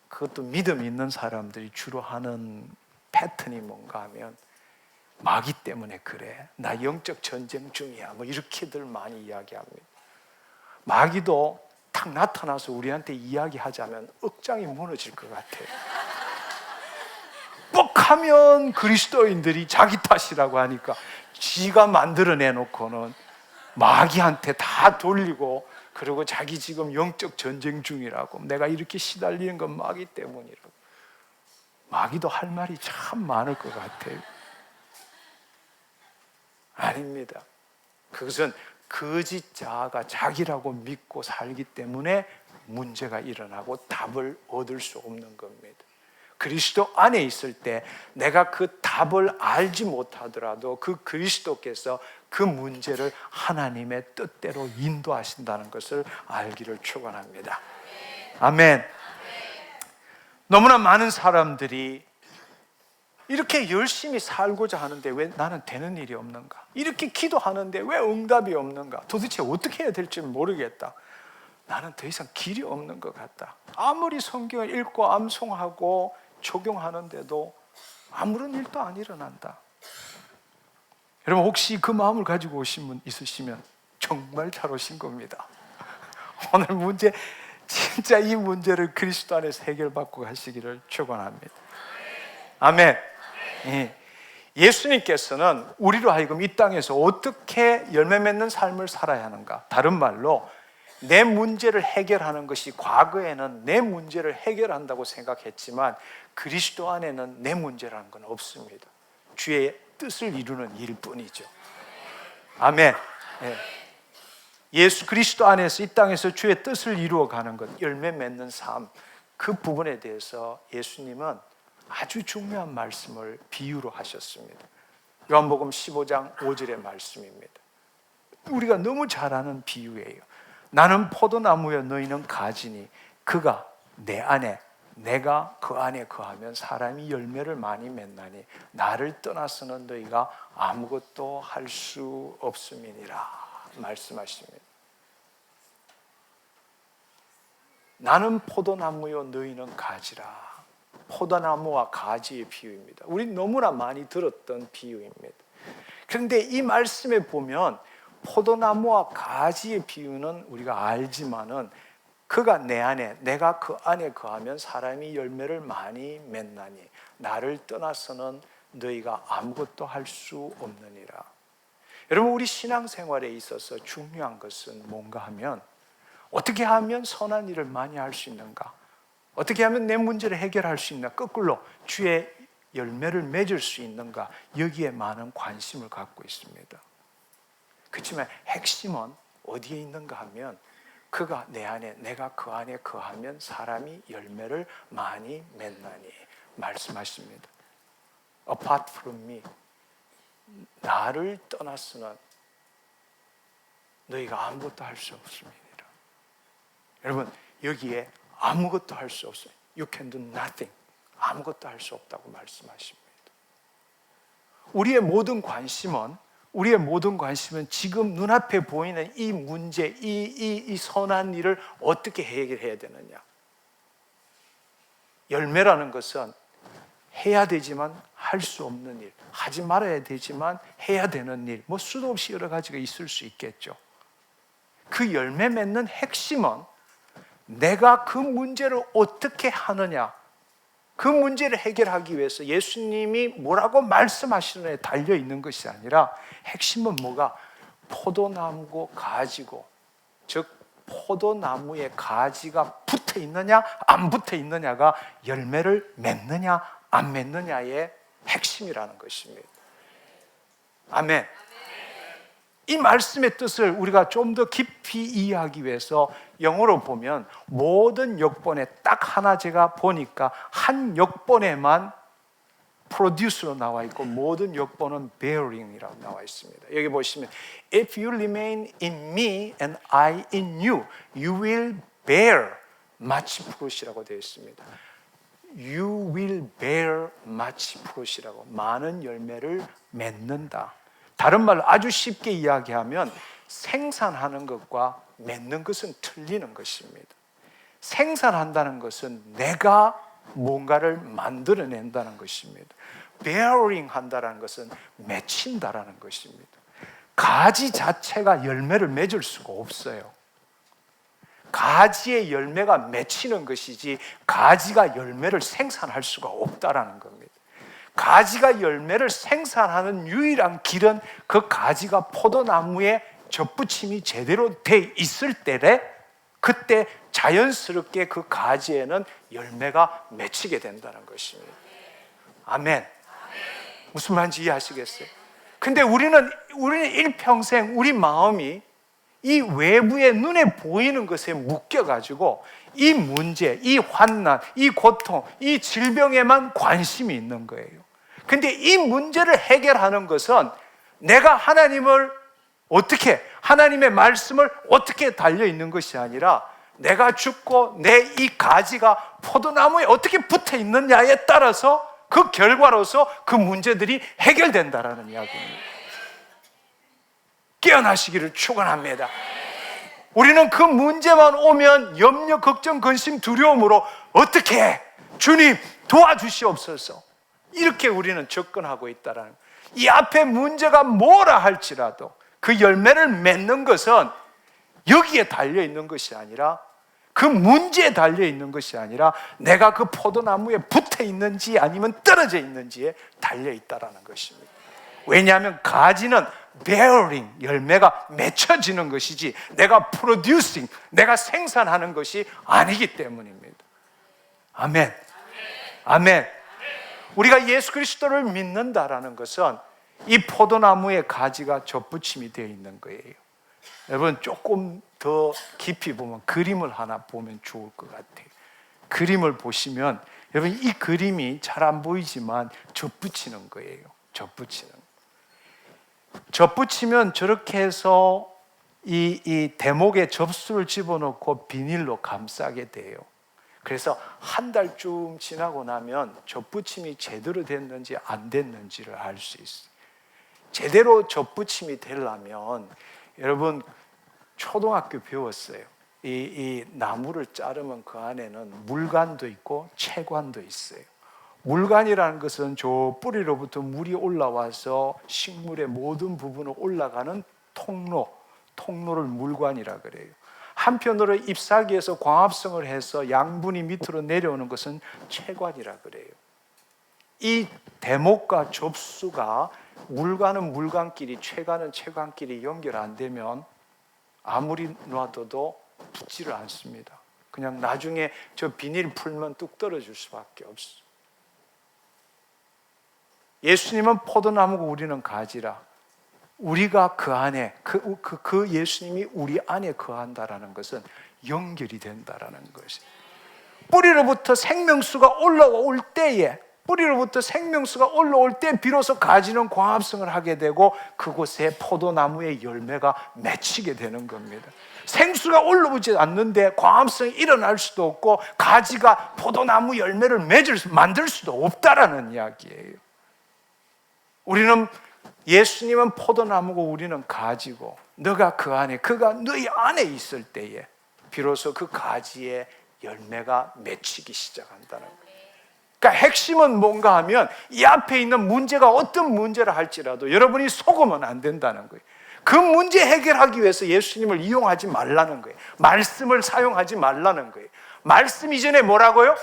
그것도 믿음 있는 사람들이 주로 하는 패턴이 뭔가 하면 마귀 때문에 그래, 나 영적 전쟁 중이야, 뭐 이렇게들 많이 이야기합니다. 마귀도 탁 나타나서 우리한테 이야기하자면 억장이 무너질 것 같아요. 뻑하면 그리스도인들이 자기 탓이라고 하니까 지가 만들어내놓고는 마귀한테 다 돌리고, 그리고 자기 지금 영적 전쟁 중이라고, 내가 이렇게 시달리는 건 마귀 때문이라고. 마귀도 할 말이 참 많을 것 같아요. 아닙니다. 그것은 거짓자가 자기라고 믿고 살기 때문에 문제가 일어나고 답을 얻을 수 없는 겁니다. 그리스도 안에 있을 때 내가 그 답을 알지 못하더라도 그 그리스도께서 그 문제를 하나님의 뜻대로 인도하신다는 것을 알기를 축원합니다. 아멘. 너무나 많은 사람들이 이렇게 열심히 살고자 하는데 왜 나는 되는 일이 없는가? 이렇게 기도하는데 왜 응답이 없는가? 도대체 어떻게 해야 될지 모르겠다. 나는 더 이상 길이 없는 것 같다. 아무리 성경을 읽고 암송하고 적용하는데도 아무런 일도 안 일어난다. 여러분, 혹시 그 마음을 가지고 오신 분 있으시면 정말 잘 오신 겁니다. 오늘 문제, 진짜 이 문제를 그리스도 안에서 해결받고 가시기를 축원합니다. 아멘. 예수님께서는 우리로 하여금 이 땅에서 어떻게 열매 맺는 삶을 살아야 하는가? 다른 말로 내 문제를 해결하는 것이 과거에는 내 문제를 해결한다고 생각했지만 그리스도 안에는 내 문제라는 건 없습니다. 주의 뜻을 이루는 일뿐이죠. 아멘. 예수 그리스도 안에서 이 땅에서 주의 뜻을 이루어가는 것, 열매 맺는 삶, 그 부분에 대해서 예수님은 아주 중요한 말씀을 비유로 하셨습니다. 요한복음 15장 5절의 말씀입니다. 우리가 너무 잘 아는 비유예요. 나는 포도나무여 너희는 가지니 그가 내 안에 내가 그 안에 거하면 사람이 열매를 많이 맺나니 나를 떠나서는 너희가 아무것도 할 수 없음이니라 말씀하십니다. 나는 포도나무여 너희는 가지라. 포도나무와 가지의 비유입니다. 우리 너무나 많이 들었던 비유입니다. 그런데 이 말씀에 보면 포도나무와 가지의 비유는 우리가 알지만은 그가 내 안에, 내가 그 안에 거하면 사람이 열매를 많이 맺나니 나를 떠나서는 너희가 아무것도 할 수 없느니라. 여러분, 우리 신앙생활에 있어서 중요한 것은 뭔가 하면 어떻게 하면 선한 일을 많이 할 수 있는가? 어떻게 하면 내 문제를 해결할 수 있나? 거꾸로 주의 열매를 맺을 수 있는가? 여기에 많은 관심을 갖고 있습니다. 그렇지만 핵심은 어디에 있는가 하면 그가 내 안에, 내가 그 안에 거하면 사람이 열매를 많이 맺나니 말씀하십니다. Apart from me, 나를 떠나서는 너희가 아무것도 할 수 없습니다. 여러분, 여기에 아무것도 할 수 없어요. You can do nothing. 아무것도 할 수 없다고 말씀하십니다. 우리의 모든 관심은 지금 눈앞에 보이는 이 문제, 이 선한 일을 어떻게 해결해야 되느냐. 열매라는 것은 해야 되지만 할 수 없는 일, 하지 말아야 되지만 해야 되는 일, 수도 없이 여러 가지가 있을 수 있겠죠. 그 열매 맺는 핵심은 내가 그 문제를 어떻게 하느냐, 그 문제를 해결하기 위해서 예수님이 뭐라고 말씀하시느냐에 달려 있는 것이 아니라 핵심은 뭐가? 포도나무고 가지고, 즉 포도나무에 가지가 붙어 있느냐 안 붙어 있느냐가 열매를 맺느냐 안 맺느냐의 핵심이라는 것입니다. 아멘. 이 말씀의 뜻을 우리가 좀 더 깊이 이해하기 위해서 영어로 보면 모든 역본에 딱 하나 제가 보니까 한 역본에만 produce로 나와 있고 모든 역본은 bearing이라고 나와 있습니다. 여기 보시면 If you remain in me and I in you, you will bear much fruit이라고 되어 있습니다. You will bear much fruit이라고, 많은 열매를 맺는다. 다른 말로 아주 쉽게 이야기하면 생산하는 것과 맺는 것은 틀리는 것입니다. 생산한다는 것은 내가 뭔가를 만들어낸다는 것입니다. bearing 한다는 것은 맺힌다라는 것입니다. 가지 자체가 열매를 맺을 수가 없어요. 가지의 열매가 맺히는 것이지 가지가 열매를 생산할 수가 없다라는 겁니다. 가지가 열매를 생산하는 유일한 길은 그 가지가 포도나무에 접붙임이 제대로 돼 있을 때래, 그때 자연스럽게 그 가지에는 열매가 맺히게 된다는 것입니다. 아멘. 무슨 말인지 이해하시겠어요? 근데 우리는 일평생 우리 마음이 이 외부의 눈에 보이는 것에 묶여가지고 이 문제, 이 환난, 이 고통, 이 질병에만 관심이 있는 거예요. 근데 이 문제를 해결하는 것은 내가 하나님의 말씀을 어떻게 달려 있는 것이 아니라 내가 죽고 내 이 가지가 포도나무에 어떻게 붙어 있느냐에 따라서 그 결과로서 그 문제들이 해결된다라는 이야기입니다. 깨어나시기를 축원합니다. 우리는 그 문제만 오면 염려, 걱정, 근심, 두려움으로 어떻게 주님 도와주시옵소서, 이렇게 우리는 접근하고 있다라는, 이 앞에 문제가 뭐라 할지라도 그 열매를 맺는 것은 여기에 달려 있는 것이 아니라, 그 문제에 달려 있는 것이 아니라 내가 그 포도나무에 붙어 있는지 아니면 떨어져 있는지에 달려 있다라는 것입니다. 왜냐하면 가지는 bearing, 열매가 맺혀지는 것이지 내가 producing, 내가 생산하는 것이 아니기 때문입니다. 아멘. 아멘. 우리가 예수 그리스도를 믿는다라는 것은 이 포도나무의 가지가 접붙임이 되어 있는 거예요. 여러분, 조금 더 깊이 보면 그림을 하나 보면 좋을 것 같아요. 그림을 보시면 여러분, 이 그림이 잘 안 보이지만 접붙이는 거예요. 접붙이면 저렇게 해서 이 대목에 접수를 집어넣고 비닐로 감싸게 돼요. 그래서 한 달쯤 지나고 나면 접붙임이 제대로 됐는지 안 됐는지를 알 수 있어요. 제대로 접붙임이 되려면 여러분, 초등학교 배웠어요. 이 나무를 자르면 그 안에는 물관도 있고 채관도 있어요. 물관이라는 것은 저 뿌리로부터 물이 올라와서 식물의 모든 부분으로 올라가는 통로를 물관이라 그래요. 한편으로 잎사귀에서 광합성을 해서 양분이 밑으로 내려오는 것은 채관이라 그래요. 이 대목과 접수가 물관은 물관끼리, 채관은 채관끼리 연결 안 되면 아무리 놔둬도 붙지를 않습니다. 그냥 나중에 저 비닐 풀면 뚝 떨어질 수밖에 없어. 예수님은 포도나무고 우리는 가지라. 우리가 그 안에, 그 예수님이 우리 안에 거한다라는 것은 연결이 된다라는 것이. 뿌리로부터 생명수가 올라올 때에, 비로소 가지는 광합성을 하게 되고 그곳에 포도나무의 열매가 맺히게 되는 겁니다. 생수가 올라오지 않는데 광합성이 일어날 수도 없고 가지가 포도나무 열매를 만들 수도 없다라는 이야기예요. 예수님은 포도나무고 우리는 가지고, 너가 그 안에, 그가 너희 안에 있을 때에 비로소 그 가지의 열매가 맺히기 시작한다는 거예요. 그러니까 핵심은 뭔가 하면 이 앞에 있는 문제가 어떤 문제라 할지라도 여러분이 속으면 안 된다는 거예요. 그 문제 해결하기 위해서 예수님을 이용하지 말라는 거예요. 말씀을 사용하지 말라는 거예요. 말씀 이전에 뭐라고요?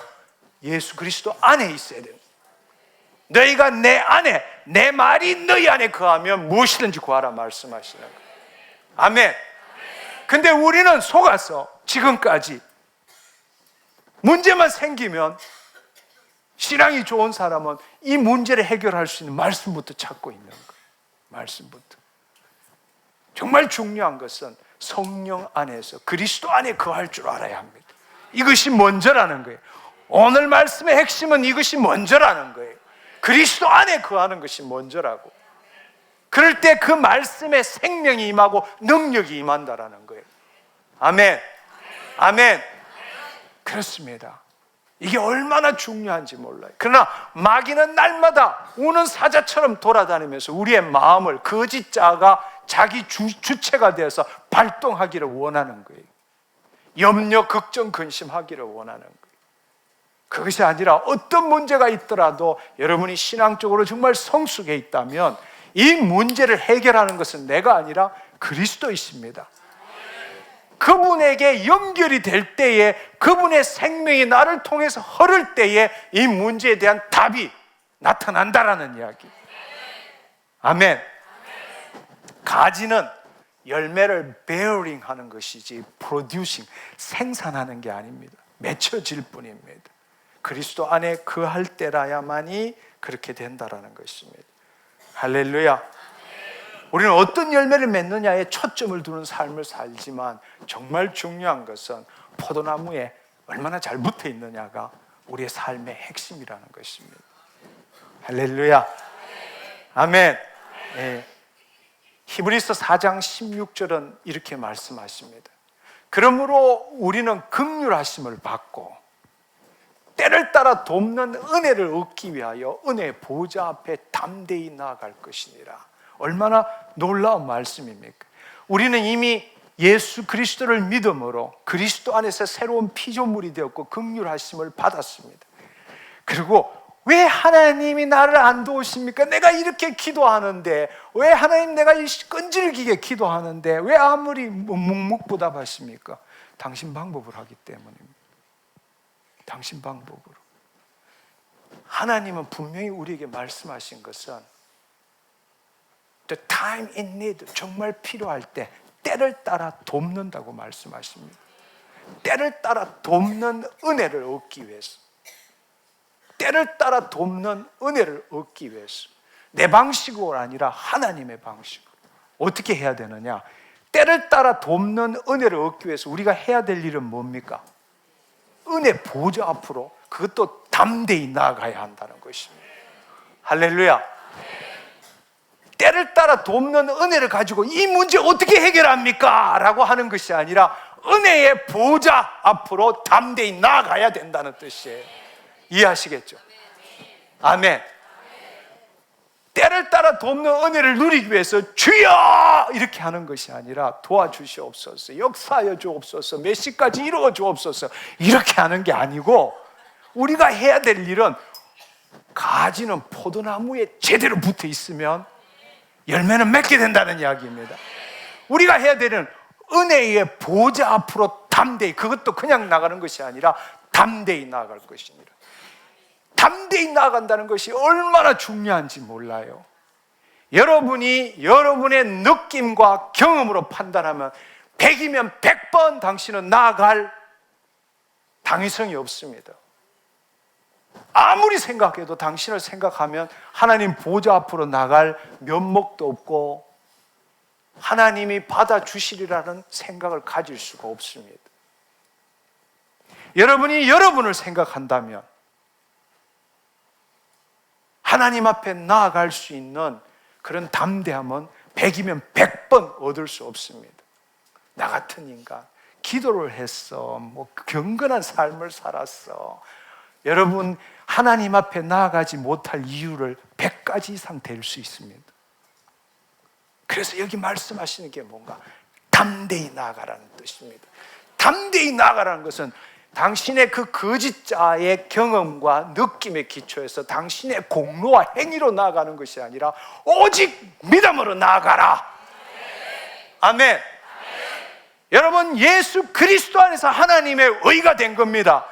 예수 그리스도 안에 있어야 돼요. 너희가 내 안에, 내 말이 너희 안에 거하면 무엇이든지 구하라 말씀하시는 거예요. 아멘. 근데 우리는 속아서 지금까지 문제만 생기면, 신앙이 좋은 사람은 이 문제를 해결할 수 있는 말씀부터 찾고 있는 거예요. 말씀부터. 정말 중요한 것은 성령 안에서, 그리스도 안에 거할 줄 알아야 합니다. 이것이 먼저라는 거예요. 오늘 말씀의 핵심은 이것이 먼저라는 거예요. 그리스도 안에 거하는 것이 먼저라고. 그럴 때 그 말씀에 생명이 임하고 능력이 임한다라는 거예요. 아멘. 아멘. 그렇습니다. 이게 얼마나 중요한지 몰라요. 그러나 마귀는 날마다 우는 사자처럼 돌아다니면서 우리의 마음을, 거짓 자가 자기 주체가 되어서 발동하기를 원하는 거예요. 염려, 걱정, 근심하기를 원하는 거예요. 그것이 아니라 어떤 문제가 있더라도 여러분이 신앙적으로 정말 성숙해 있다면 이 문제를 해결하는 것은 내가 아니라 그리스도이십니다. 그분에게 연결이 될 때에, 그분의 생명이 나를 통해서 흐를 때에 이 문제에 대한 답이 나타난다라는 이야기. 아멘. 가지는 열매를 bearing 하는 것이지 producing, 생산하는 게 아닙니다. 맺혀질 뿐입니다. 그리스도 안에 거할 때라야만이 그렇게 된다라는 것입니다. 할렐루야. 우리는 어떤 열매를 맺느냐에 초점을 두는 삶을 살지만 정말 중요한 것은 포도나무에 얼마나 잘 붙어 있느냐가 우리의 삶의 핵심이라는 것입니다. 할렐루야. 아멘. 네. 히브리서 4장 16절은 이렇게 말씀하십니다. 그러므로 우리는 긍휼하심을 받고 때를 따라 돕는 은혜를 얻기 위하여 은혜의 보좌 앞에 담대히 나아갈 것이니라. 얼마나 놀라운 말씀입니까? 우리는 이미 예수 그리스도를 믿음으로 그리스도 안에서 새로운 피조물이 되었고 긍휼하심을 받았습니다. 그리고 왜 하나님이 나를 안 도우십니까? 내가 이렇게 기도하는데, 왜 하나님 내가 끈질기게 기도하는데 왜 아무리 묵묵부답하십니까? 당신 방법을 하기 때문입니다. 당신 방법으로. 하나님은 분명히 우리에게 말씀하신 것은 The time in need, 정말 필요할 때 때를 따라 돕는다고 말씀하십니다. 때를 따라 돕는 은혜를 얻기 위해서, 때를 따라 돕는 은혜를 얻기 위해서 내 방식으로 아니라 하나님의 방식으로. 어떻게 해야 되느냐? 때를 따라 돕는 은혜를 얻기 위해서 우리가 해야 될 일은 뭡니까? 은혜 보좌 앞으로, 그것도 담대히 나아가야 한다는 것입니다. 할렐루야. 때를 따라 돕는 은혜를 가지고 이 문제 어떻게 해결합니까? 라고 하는 것이 아니라 은혜의 보좌 앞으로 담대히 나아가야 된다는 뜻이에요. 이해하시겠죠? 아멘. 때를 따라 돕는 은혜를 누리기 위해서 주여! 이렇게 하는 것이 아니라 도와주시옵소서, 역사하여 주옵소서, 몇 시까지 이루어 주옵소서, 이렇게 하는 게 아니고 우리가 해야 될 일은 가지는 포도나무에 제대로 붙어 있으면 열매는 맺게 된다는 이야기입니다. 우리가 해야 되는 은혜의 보좌 앞으로 담대히, 그것도 그냥 나가는 것이 아니라 담대히 나아갈 것입니다. 담대히 나아간다는 것이 얼마나 중요한지 몰라요. 여러분이 여러분의 느낌과 경험으로 판단하면 100이면 100번 당신은 나아갈 당위성이 없습니다. 아무리 생각해도 당신을 생각하면 하나님 보좌 앞으로 나갈 면목도 없고 하나님이 받아주시리라는 생각을 가질 수가 없습니다. 여러분이 여러분을 생각한다면 하나님 앞에 나아갈 수 있는 그런 담대함은 100이면 100번 얻을 수 없습니다. 나 같은 인간, 기도를 했어, 경건한 삶을 살았어. 여러분, 하나님 앞에 나아가지 못할 이유를 100가지 이상 될 수 있습니다. 그래서 여기 말씀하시는 게 뭔가? 담대히 나아가라는 뜻입니다. 담대히 나아가라는 것은 당신의 그 거짓자의 경험과 느낌에 기초해서 당신의 공로와 행위로 나아가는 것이 아니라 오직 믿음으로 나아가라. 아멘. 여러분, 예수 그리스도 안에서 하나님의 의가 된 겁니다.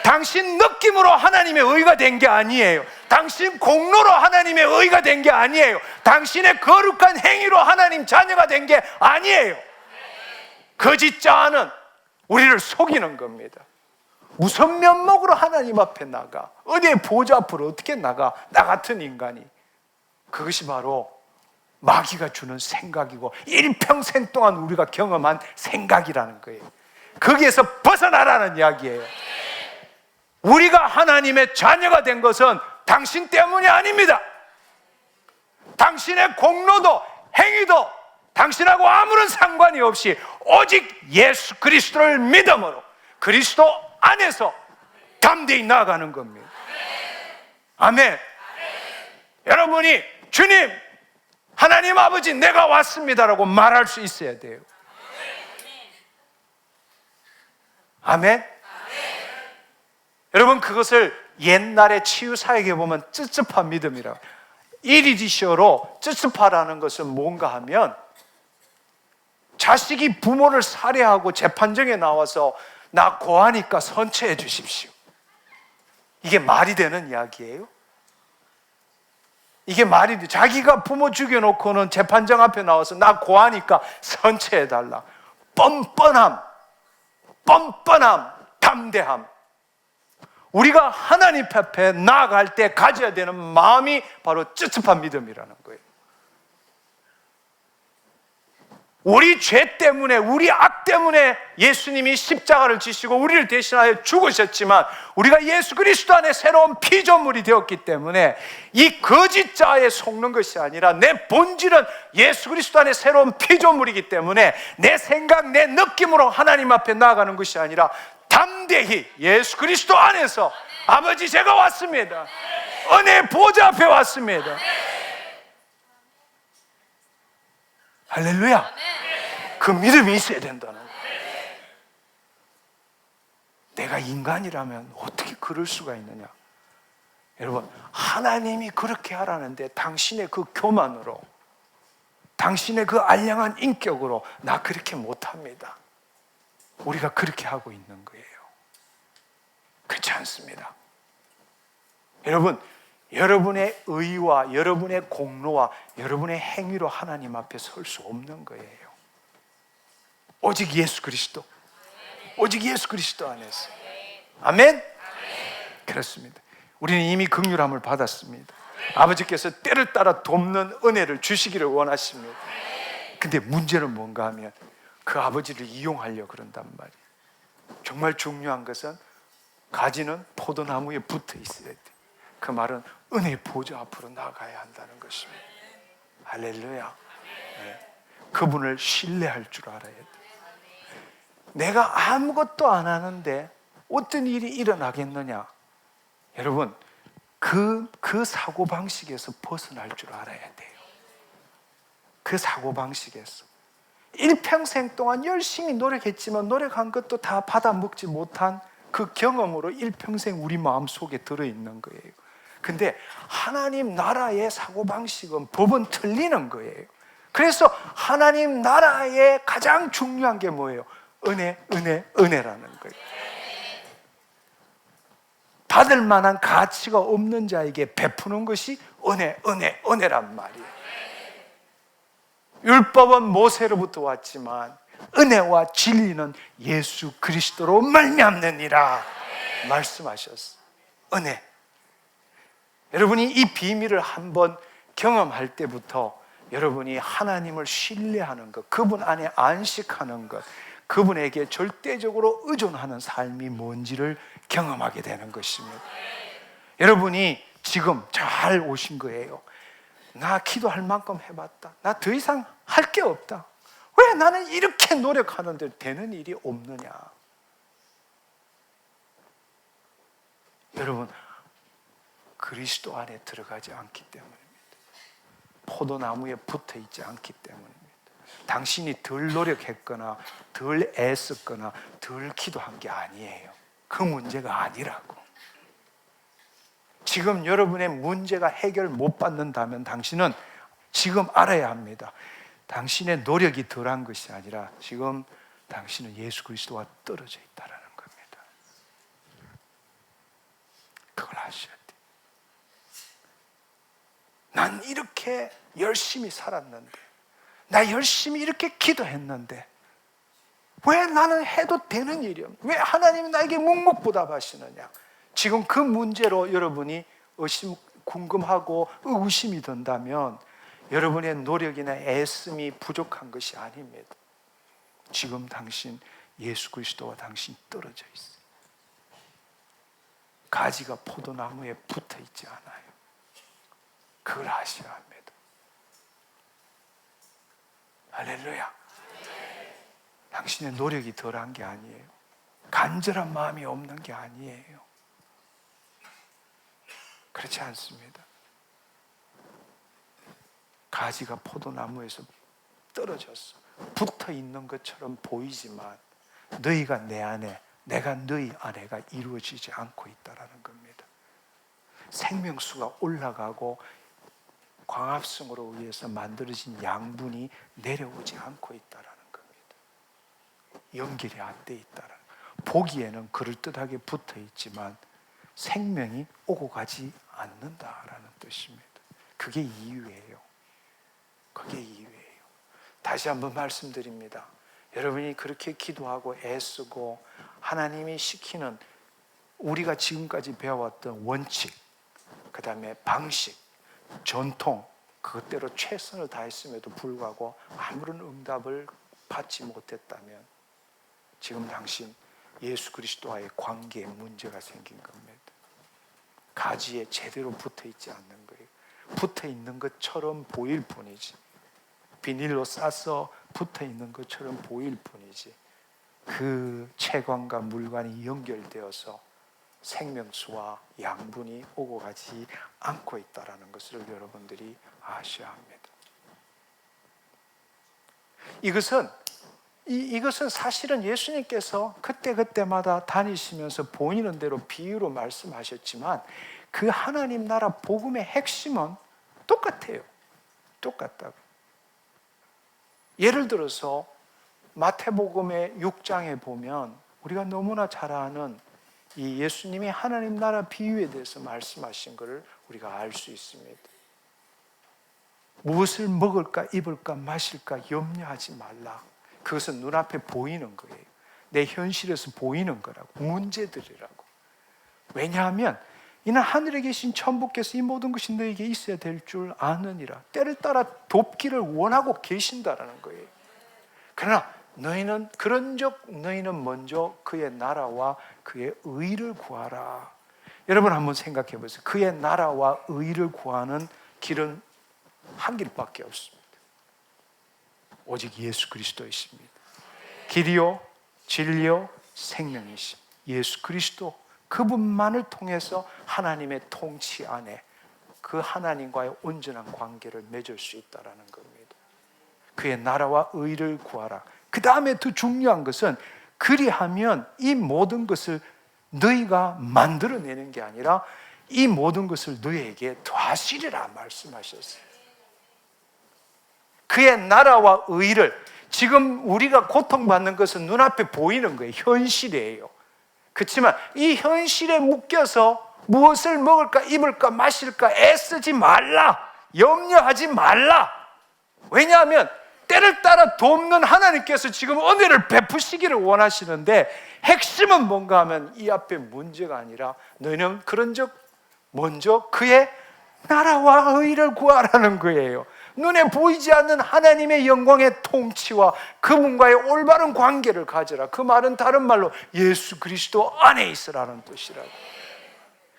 당신 느낌으로 하나님의 의가 된 게 아니에요. 당신 공로로 하나님의 의가 된 게 아니에요. 당신의 거룩한 행위로 하나님 자녀가 된 게 아니에요. 거짓자는 우리를 속이는 겁니다. 무슨 면목으로 하나님 앞에 나가? 어디에 보좌 앞으로 어떻게 나가? 나 같은 인간이. 그것이 바로 마귀가 주는 생각이고 일평생 동안 우리가 경험한 생각이라는 거예요. 거기에서 벗어나라는 이야기예요. 우리가 하나님의 자녀가 된 것은 당신 때문이 아닙니다. 당신의 공로도 행위도 당신하고 아무런 상관이 없이 오직 예수 그리스도를 믿음으로 그리스도 안에서 담대히 나아가는 겁니다. 아멘. 여러분이 주님, 하나님 아버지 내가 왔습니다라고 말할 수 있어야 돼요. 아멘. 여러분, 그것을 옛날에 치유사역에 보면 쯔쯔파 믿음이라고. 이리지쇼로 쯔쯔파라는 것은 뭔가 하면 자식이 부모를 살해하고 재판정에 나와서 나 고하니까 선처해 주십시오. 이게 말이 되는 이야기예요? 이게 말이 돼? 자기가 부모 죽여놓고는 재판정 앞에 나와서 나 고하니까 선처해달라. 뻔뻔함, 담대함. 우리가 하나님 앞에 나아갈 때 가져야 되는 마음이 바로 쯔쯔한 믿음이라는 거예요. 우리 죄 때문에, 우리 악 때문에 예수님이 십자가를 지시고 우리를 대신하여 죽으셨지만 우리가 예수 그리스도 안에 새로운 피조물이 되었기 때문에 이 거짓자에 속는 것이 아니라 내 본질은 예수 그리스도 안에 새로운 피조물이기 때문에 내 생각, 내 느낌으로 하나님 앞에 나아가는 것이 아니라 담대히 예수 그리스도 안에서 아버지 제가 왔습니다. 은혜 보좌 앞에 왔습니다. 할렐루야. 그 믿음이 있어야 된다는 거예요. 내가 인간이라면 어떻게 그럴 수가 있느냐? 여러분, 하나님이 그렇게 하라는데 당신의 그 교만으로, 당신의 그 알량한 인격으로 나 그렇게 못합니다. 우리가 그렇게 하고 있는 거예요. 그렇지 않습니다. 여러분, 여러분의 의와 여러분의 공로와 여러분의 행위로 하나님 앞에 설 수 없는 거예요. 오직 예수 그리스도, 오직 예수 그리스도 안에서. 아멘? 그렇습니다. 우리는 이미 긍휼함을 받았습니다. 아버지께서 때를 따라 돕는 은혜를 주시기를 원하십니다. 근데 문제는 뭔가 하면 그 아버지를 이용하려고 그런단 말이에요. 정말 중요한 것은 가지는 포도나무에 붙어 있어야 돼. 그 말은 은혜 보좌 앞으로 나가야 한다는 것입니다. 할렐루야. 네. 그분을 신뢰할 줄 알아야 돼. 내가 아무것도 안 하는데 어떤 일이 일어나겠느냐? 여러분, 그 사고방식에서 벗어날 줄 알아야 돼요. 그 사고방식에서. 일평생 동안 열심히 노력했지만 노력한 것도 다 받아먹지 못한 그 경험으로 일평생 우리 마음속에 들어있는 거예요. 근데 하나님 나라의 사고방식은 법은 틀리는 거예요. 그래서 하나님 나라의 가장 중요한 게 뭐예요? 은혜, 은혜, 은혜라는 거예요. 받을 만한 가치가 없는 자에게 베푸는 것이 은혜, 은혜, 은혜란 말이에요. 율법은 모세로부터 왔지만 은혜와 진리는 예수 그리스도로 말미암느니라 말씀하셨어요. 은혜. 여러분이 이 비밀을 한번 경험할 때부터 여러분이 하나님을 신뢰하는 것, 그분 안에 안식하는 것, 그분에게 절대적으로 의존하는 삶이 뭔지를 경험하게 되는 것입니다. 여러분이 지금 잘 오신 거예요. 나 기도할 만큼 해봤다. 나 더 이상 할 게 없다. 왜 나는 이렇게 노력하는데 되는 일이 없느냐? 여러분, 그리스도 안에 들어가지 않기 때문입니다. 포도나무에 붙어 있지 않기 때문입니다. 당신이 덜 노력했거나 덜 애썼거나 덜 기도한 게 아니에요. 그 문제가 아니라고. 지금 여러분의 문제가 해결 못 받는다면 당신은 지금 알아야 합니다. 당신의 노력이 덜한 것이 아니라 지금 당신은 예수 그리스도와 떨어져 있다는 겁니다. 그걸 아셔야 돼요. 난 이렇게 열심히 살았는데, 나 열심히 이렇게 기도했는데 왜 나는 해도 되는 일이 없냐? 왜 하나님이 나에게 묵묵부답하시느냐? 지금 그 문제로 여러분이 궁금하고 의구심이 든다면 여러분의 노력이나 애씀이 부족한 것이 아닙니다. 지금 당신 예수 그리스도와 당신 떨어져 있어요. 가지가 포도나무에 붙어 있지 않아요. 그걸 아셔야 합니다. 할렐루야. 당신의 노력이 덜한 게 아니에요. 간절한 마음이 없는 게 아니에요. 그렇지 않습니다. 가지가 포도나무에서 떨어졌어. 붙어 있는 것처럼 보이지만 너희가 내 안에, 내가 너희 안에가 이루어지지 않고 있다는 겁니다. 생명수가 올라가고 광합성으로 의해서 만들어진 양분이 내려오지 않고 있다는 겁니다. 연결이 안 돼 있다는. 보기에는 그럴듯하게 붙어 있지만 생명이 오고 가지 않는다라는 뜻입니다. 그게 이유예요. 그게 이유예요. 다시 한번 말씀드립니다. 여러분이 그렇게 기도하고 애쓰고 하나님이 시키는 우리가 지금까지 배워왔던 원칙, 그 다음에 방식, 전통, 그것대로 최선을 다했음에도 불구하고 아무런 응답을 받지 못했다면 지금 당신 예수 그리스도와의 관계에 문제가 생긴 겁니다. 가지에 제대로 붙어 있지 않는 거예요. 붙어 있는 것처럼 보일 뿐이지, 비닐로 싸서 붙어 있는 것처럼 보일 뿐이지, 그 체관과 물관이 연결되어서 생명수와 양분이 오고 가지 않고 있다는 것을 여러분들이 아셔야 합니다. 이것은 사실은 예수님께서 그때마다 다니시면서 보이는 대로 비유로 말씀하셨지만 그 하나님 나라 복음의 핵심은 똑같아요. 똑같다고. 예를 들어서 마태복음의 6장에 보면 우리가 너무나 잘 아는 이 예수님이 하나님 나라 비유에 대해서 말씀하신 것을 우리가 알 수 있습니다. 무엇을 먹을까 입을까 마실까 염려하지 말라. 그것은 눈앞에 보이는 거예요. 내 현실에서 보이는 거라고. 문제들이라고. 왜냐하면 이는 하늘에 계신 천부께서 이 모든 것이 너에게 있어야 될 줄 아느니라. 때를 따라 돕기를 원하고 계신다라는 거예요. 그러나 너희는 그런즉 너희는 먼저 그의 나라와 그의 의를 구하라. 여러분 한번 생각해 보세요. 그의 나라와 의를 구하는 길은 한 길밖에 없습니다. 오직 예수 그리스도이십니다. 길이요 진리요 생명이십니다. 예수 그리스도, 그분만을 통해서 하나님의 통치 안에 그 하나님과의 온전한 관계를 맺을 수 있다는 겁니다. 그의 나라와 의를 구하라. 그 다음에 더 중요한 것은 그리하면 이 모든 것을 너희가 만들어내는 게 아니라 이 모든 것을 너에게 더하시리라 말씀하셨어요. 그의 나라와 의를, 지금 우리가 고통받는 것은 눈앞에 보이는 거예요. 현실이에요. 그렇지만 이 현실에 묶여서 무엇을 먹을까, 입을까, 마실까 애쓰지 말라, 염려하지 말라. 왜냐하면 때를 따라 돕는 하나님께서 지금 은혜를 베푸시기를 원하시는데, 핵심은 뭔가 하면 이 앞에 문제가 아니라 너희는 그런즉 먼저 그의 나라와 의를 구하라는 거예요. 눈에 보이지 않는 하나님의 영광의 통치와 그분과의 올바른 관계를 가져라. 그 말은 다른 말로 예수 그리스도 안에 있으라는 뜻이라고.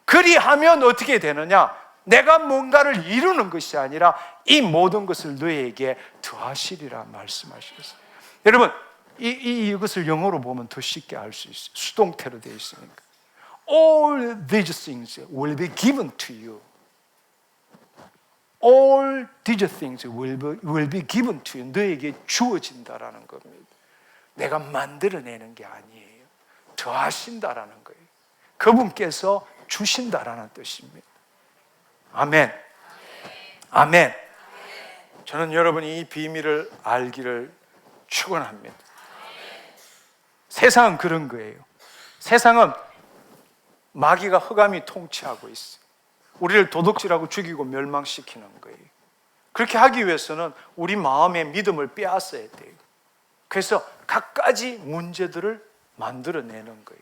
그리하면 어떻게 되느냐? 내가 뭔가를 이루는 것이 아니라 이 모든 것을 너에게 더하시리라 말씀하셨어요. 여러분, 이것을 영어로 보면 더 쉽게 알 수 있어요. 수동태로 되어 있으니까. All these things will be given to you. All these things will be given to you. 너에게 주어진다라는 겁니다. 내가 만들어내는 게 아니에요. 더하신다라는 거예요. 그분께서 주신다라는 뜻입니다. 아멘. 아멘. 저는 여러분이 이 비밀을 알기를 축원합니다. 세상은 그런 거예요. 세상은 마귀가 흑암이 통치하고 있어요. 우리를 도둑질하고 죽이고 멸망시키는 거예요. 그렇게 하기 위해서는 우리 마음의 믿음을 빼앗아야 돼요. 그래서 갖가지 문제들을 만들어내는 거예요.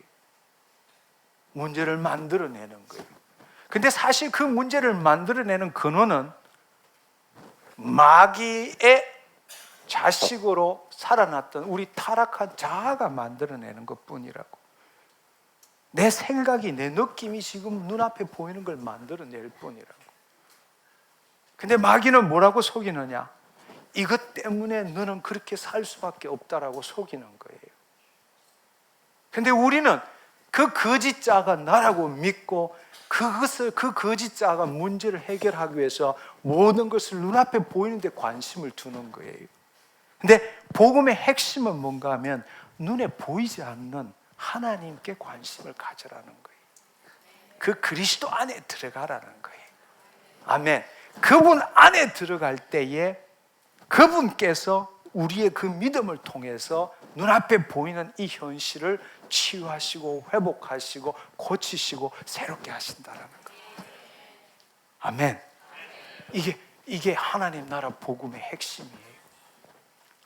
문제를 만들어내는 거예요. 근데 사실 그 문제를 만들어내는 근원은 마귀의 자식으로 살아났던 우리 타락한 자아가 만들어내는 것뿐이라고. 내 생각이, 내 느낌이 지금 눈앞에 보이는 걸 만들어낼 뿐이라고. 근데 마귀는 뭐라고 속이느냐? 이것 때문에 너는 그렇게 살 수밖에 없다라고 속이는 거예요. 근데 우리는 그 거짓 자가 나라고 믿고 그 거짓 자가 문제를 해결하기 위해서 모든 것을 눈앞에 보이는데 관심을 두는 거예요. 근데 복음의 핵심은 뭔가 하면 눈에 보이지 않는 하나님께 관심을 가져라는 거예요. 그 그리스도 안에 들어가라는 거예요. 아멘. 그분 안에 들어갈 때에 그분께서 우리의 그 믿음을 통해서 눈앞에 보이는 이 현실을 치유하시고 회복하시고 고치시고 새롭게 하신다라는 거예요. 아멘. 이게 하나님 나라 복음의 핵심이에요.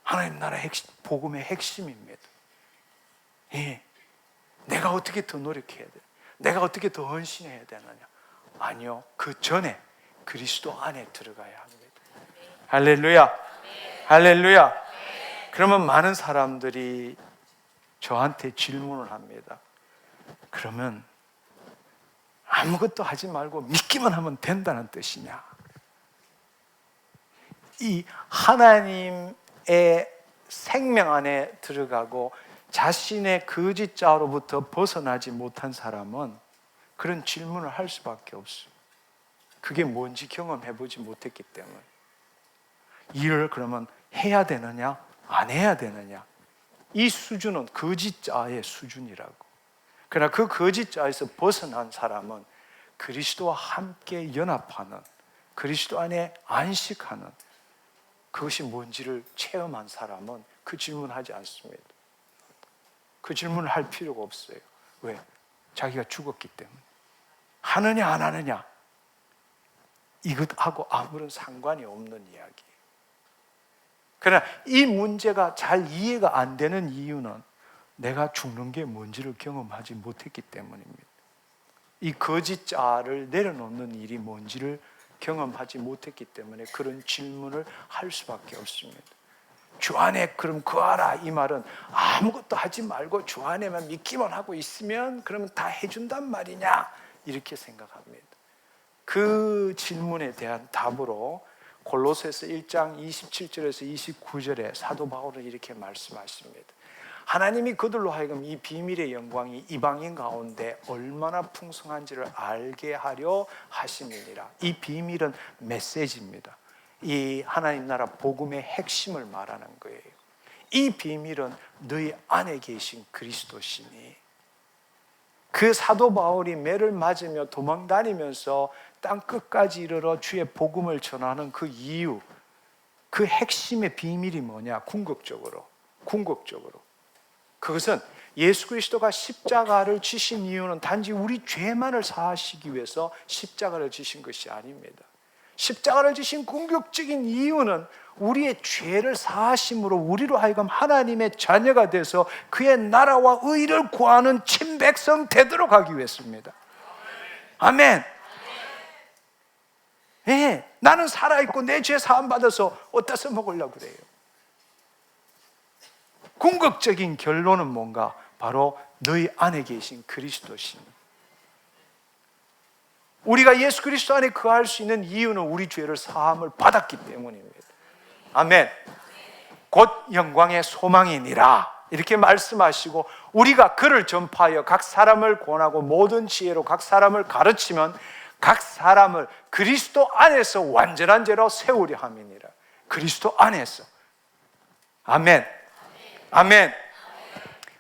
하나님 나라 복음의 핵심입니다. 예. 내가 어떻게 더 노력해야 돼? 내가 어떻게 더 헌신해야 되느냐? 아니요. 그 전에 그리스도 안에 들어가야 합니다. 할렐루야. 할렐루야. 그러면 많은 사람들이 저한테 질문을 합니다. 그러면 아무것도 하지 말고 믿기만 하면 된다는 뜻이냐? 이 하나님의 생명 안에 들어가고 자신의 거짓자로부터 벗어나지 못한 사람은 그런 질문을 할 수밖에 없어요. 그게 뭔지 경험해보지 못했기 때문에. 일을 그러면 해야 되느냐? 안 해야 되느냐? 이 수준은 거짓자의 수준이라고. 그러나 그 거짓자에서 벗어난 사람은 그리스도와 함께 연합하는, 그리스도 안에 안식하는, 그것이 뭔지를 체험한 사람은 그 질문하지 않습니다. 그 질문을 할 필요가 없어요. 왜? 자기가 죽었기 때문에. 하느냐 안 하느냐, 이것하고 아무런 상관이 없는 이야기예요. 그러나 이 문제가 잘 이해가 안 되는 이유는 내가 죽는 게 뭔지를 경험하지 못했기 때문입니다. 이 거짓자를 내려놓는 일이 뭔지를 경험하지 못했기 때문에 그런 질문을 할 수밖에 없습니다. 주 안에 그럼 거하라, 이 말은 아무것도 하지 말고 주 안에만 믿기만 하고 있으면 그러면 다 해준단 말이냐, 이렇게 생각합니다. 그 질문에 대한 답으로 골로새서 1장 27절에서 29절에 사도 바울은 이렇게 말씀하십니다. 하나님이 그들로 하여금 이 비밀의 영광이 이방인 가운데 얼마나 풍성한지를 알게 하려 하심이니라. 이 비밀은 메시지입니다. 이 하나님 나라 복음의 핵심을 말하는 거예요. 이 비밀은 너희 안에 계신 그리스도시니, 그 사도 바울이 매를 맞으며 도망다니면서 땅 끝까지 이르러 주의 복음을 전하는 그 이유, 그 핵심의 비밀이 뭐냐? 궁극적으로 그것은 예수 그리스도가 십자가를 지신 이유는 단지 우리 죄만을 사하시기 위해서 십자가를 지신 것이 아닙니다. 십자가를 지신 궁극적인 이유는 우리의 죄를 사하심으로 우리로 하여금 하나님의 자녀가 돼서 그의 나라와 의를 구하는 친백성 되도록 하기 위해서입니다. 아멘. 예, 나는 살아있고 내 죄 사함 받아서 어디서 먹으려고 그래요? 궁극적인 결론은 뭔가? 바로 너희 안에 계신 그리스도신. 우리가 예수 그리스도 안에 거할 수 있는 이유는 우리 죄를 사함을 받았기 때문입니다. 아멘. 곧 영광의 소망이니라 이렇게 말씀하시고, 우리가 그를 전파하여 각 사람을 권하고 모든 지혜로 각 사람을 가르치면 각 사람을 그리스도 안에서 완전한 죄로 세우려 함이니라. 그리스도 안에서. 아멘. 아멘.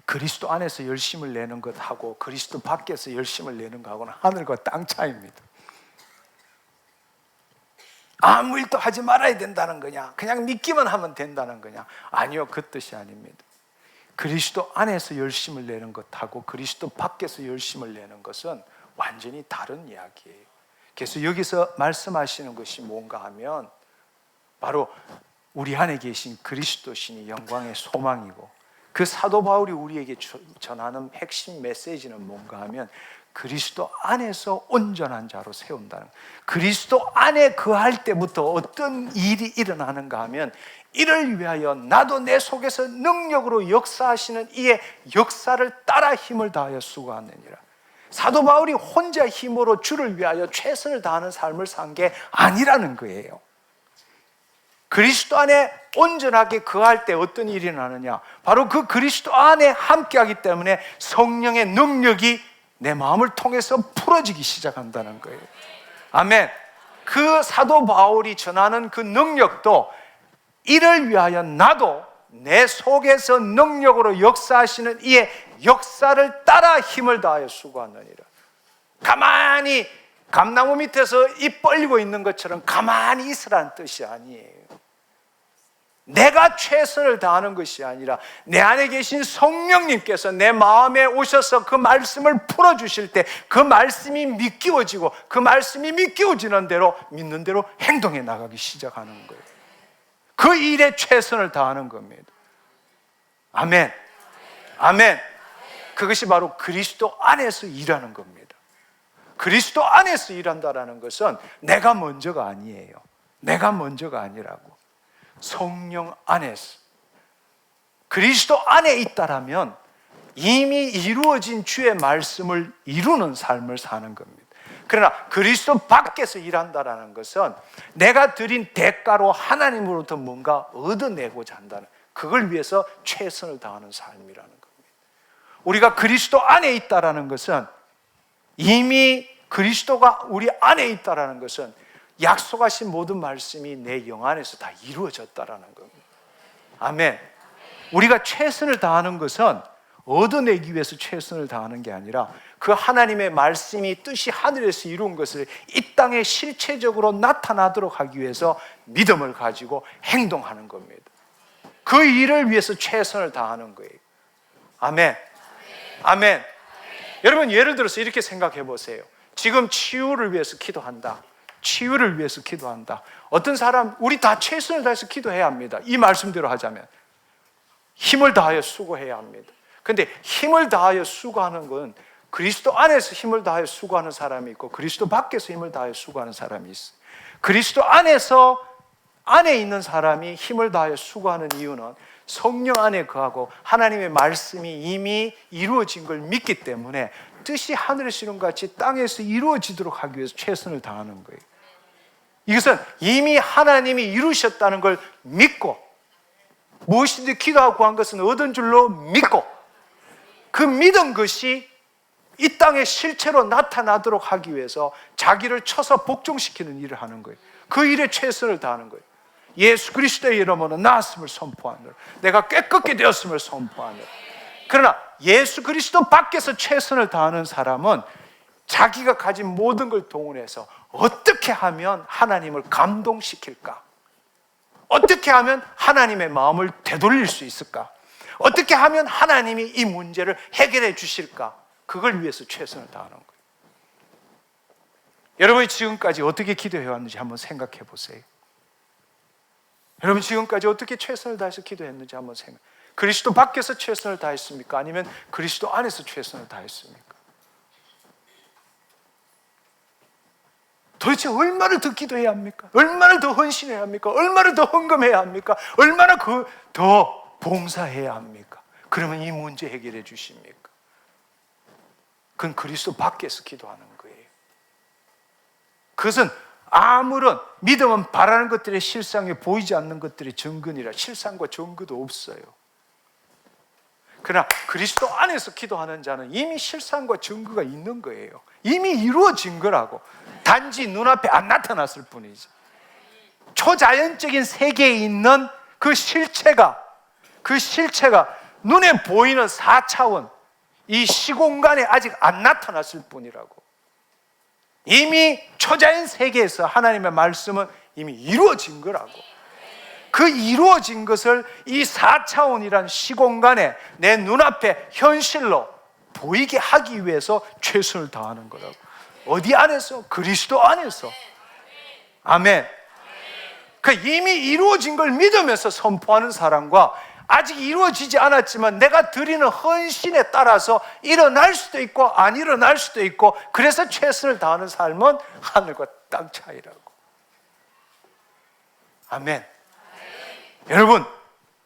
그리스도 안에서 열심을 내는 것하고 그리스도 밖에서 열심을 내는 것하고는 하늘과 땅 차이입니다. 아무 일도 하지 말아야 된다는 거냐? 그냥 믿기만 하면 된다는 거냐? 아니요, 그 뜻이 아닙니다. 그리스도 안에서 열심을 내는 것하고 그리스도 밖에서 열심을 내는 것은 완전히 다른 이야기예요. 그래서 여기서 말씀하시는 것이 뭔가 하면 바로 우리 안에 계신 그리스도신이 영광의 소망이고, 그 사도 바울이 우리에게 전하는 핵심 메시지는 뭔가 하면 그리스도 안에서 온전한 자로 세운다는 거예요. 그리스도 안에 거할 때부터 어떤 일이 일어나는가 하면, 이를 위하여 나도 내 속에서 능력으로 역사하시는 이의 역사를 따라 힘을 다하여 수고하느니라. 사도 바울이 혼자 힘으로 주를 위하여 최선을 다하는 삶을 산 게 아니라는 거예요. 그리스도 안에 온전하게 거할 때 어떤 일이 일어나느냐? 바로 그 그리스도 안에 함께하기 때문에 성령의 능력이 내 마음을 통해서 풀어지기 시작한다는 거예요. 아멘. 그 사도 바울이 전하는 그 능력도 이를 위하여 나도 내 속에서 능력으로 역사하시는 이의 역사를 따라 힘을 다하여 수고하느니라. 가만히 감나무 밑에서 입 벌리고 있는 것처럼 가만히 있으라는 뜻이 아니에요. 내가 최선을 다하는 것이 아니라 내 안에 계신 성령님께서 내 마음에 오셔서 그 말씀을 풀어주실 때 그 말씀이 믿기워지고, 그 말씀이 믿기워지는 대로 믿는 대로 행동해 나가기 시작하는 거예요. 그 일에 최선을 다하는 겁니다. 아멘. 아멘. 그것이 바로 그리스도 안에서 일하는 겁니다. 그리스도 안에서 일한다는 것은 내가 먼저가 아니에요. 내가 먼저가 아니라고. 성령 안에서, 그리스도 안에 있다라면 이미 이루어진 주의 말씀을 이루는 삶을 사는 겁니다. 그러나 그리스도 밖에서 일한다라는 것은 내가 드린 대가로 하나님으로부터 뭔가 얻어내고자 한다는, 그걸 위해서 최선을 다하는 삶이라는 겁니다. 우리가 그리스도 안에 있다라는 것은, 이미 그리스도가 우리 안에 있다라는 것은 약속하신 모든 말씀이 내 영 안에서 다 이루어졌다라는 겁니다. 아멘. 우리가 최선을 다하는 것은 얻어내기 위해서 최선을 다하는 게 아니라 그 하나님의 말씀이 뜻이 하늘에서 이룬 것을 이 땅에 실체적으로 나타나도록 하기 위해서 믿음을 가지고 행동하는 겁니다. 그 일을 위해서 최선을 다하는 거예요. 아멘. 아멘. 여러분, 예를 들어서 이렇게 생각해 보세요. 지금 치유를 위해서 기도한다. 치유를 위해서 기도한다. 어떤 사람, 우리 다 최선을 다해서 기도해야 합니다. 이 말씀대로 하자면 힘을 다하여 수고해야 합니다. 그런데 힘을 다하여 수고하는 건 그리스도 안에서 힘을 다하여 수고하는 사람이 있고 그리스도 밖에서 힘을 다하여 수고하는 사람이 있어요. 그리스도 안에 있는 사람이 힘을 다하여 수고하는 이유는 성령 안에 거하고 하나님의 말씀이 이미 이루어진 걸 믿기 때문에 뜻이 하늘에서 이룬 것 같이 땅에서 이루어지도록 하기 위해서 최선을 다하는 거예요. 이것은 이미 하나님이 이루셨다는 걸 믿고, 무엇이든지 기도하고 구한 것은 얻은 줄로 믿고, 그 믿은 것이 이 땅에 실체로 나타나도록 하기 위해서 자기를 쳐서 복종시키는 일을 하는 거예요. 그 일에 최선을 다하는 거예요. 예수 그리스도의 이름으로 나았음을 선포하느라, 내가 깨끗게 되었음을 선포하느라, 그러나 예수 그리스도 밖에서 최선을 다하는 사람은 자기가 가진 모든 걸 동원해서 어떻게 하면 하나님을 감동시킬까? 어떻게 하면 하나님의 마음을 되돌릴 수 있을까? 어떻게 하면 하나님이 이 문제를 해결해 주실까? 그걸 위해서 최선을 다하는 거예요. 여러분이 지금까지 어떻게 기도해 왔는지 한번 생각해 보세요. 여러분 지금까지 어떻게 최선을 다해서 기도했는지 한번 생각해. 그리스도 밖에서 최선을 다했습니까? 아니면 그리스도 안에서 최선을 다했습니까? 도대체 얼마를 더 기도해야 합니까? 얼마나 더 헌신해야 합니까? 얼마나 더 헌금해야 합니까? 얼마나 더 봉사해야 합니까? 그러면 이 문제 해결해 주십니까? 그건 그리스도 밖에서 기도하는 거예요. 그것은 아무런 믿음은 바라는 것들의 실상에 보이지 않는 것들의 증거니라. 실상과 증거도 없어요. 그러나 그리스도 안에서 기도하는 자는 이미 실상과 증거가 있는 거예요. 이미 이루어진 거라고. 단지 눈앞에 안 나타났을 뿐이지. 초자연적인 세계에 있는 그 실체가 눈에 보이는 4차원 이 시공간에 아직 안 나타났을 뿐이라고. 이미 초자연 세계에서 하나님의 말씀은 이미 이루어진 거라고. 그 이루어진 것을 이 4차원이란 시공간에 내 눈앞에 현실로 보이게 하기 위해서 최선을 다하는 거라고. 어디 안에서? 그리스도 안에서. 아멘. 그 이미 이루어진 걸 믿으면서 선포하는 사람과 아직 이루어지지 않았지만 내가 드리는 헌신에 따라서 일어날 수도 있고 안 일어날 수도 있고, 그래서 최선을 다하는 삶은 하늘과 땅 차이라고. 아멘. 여러분,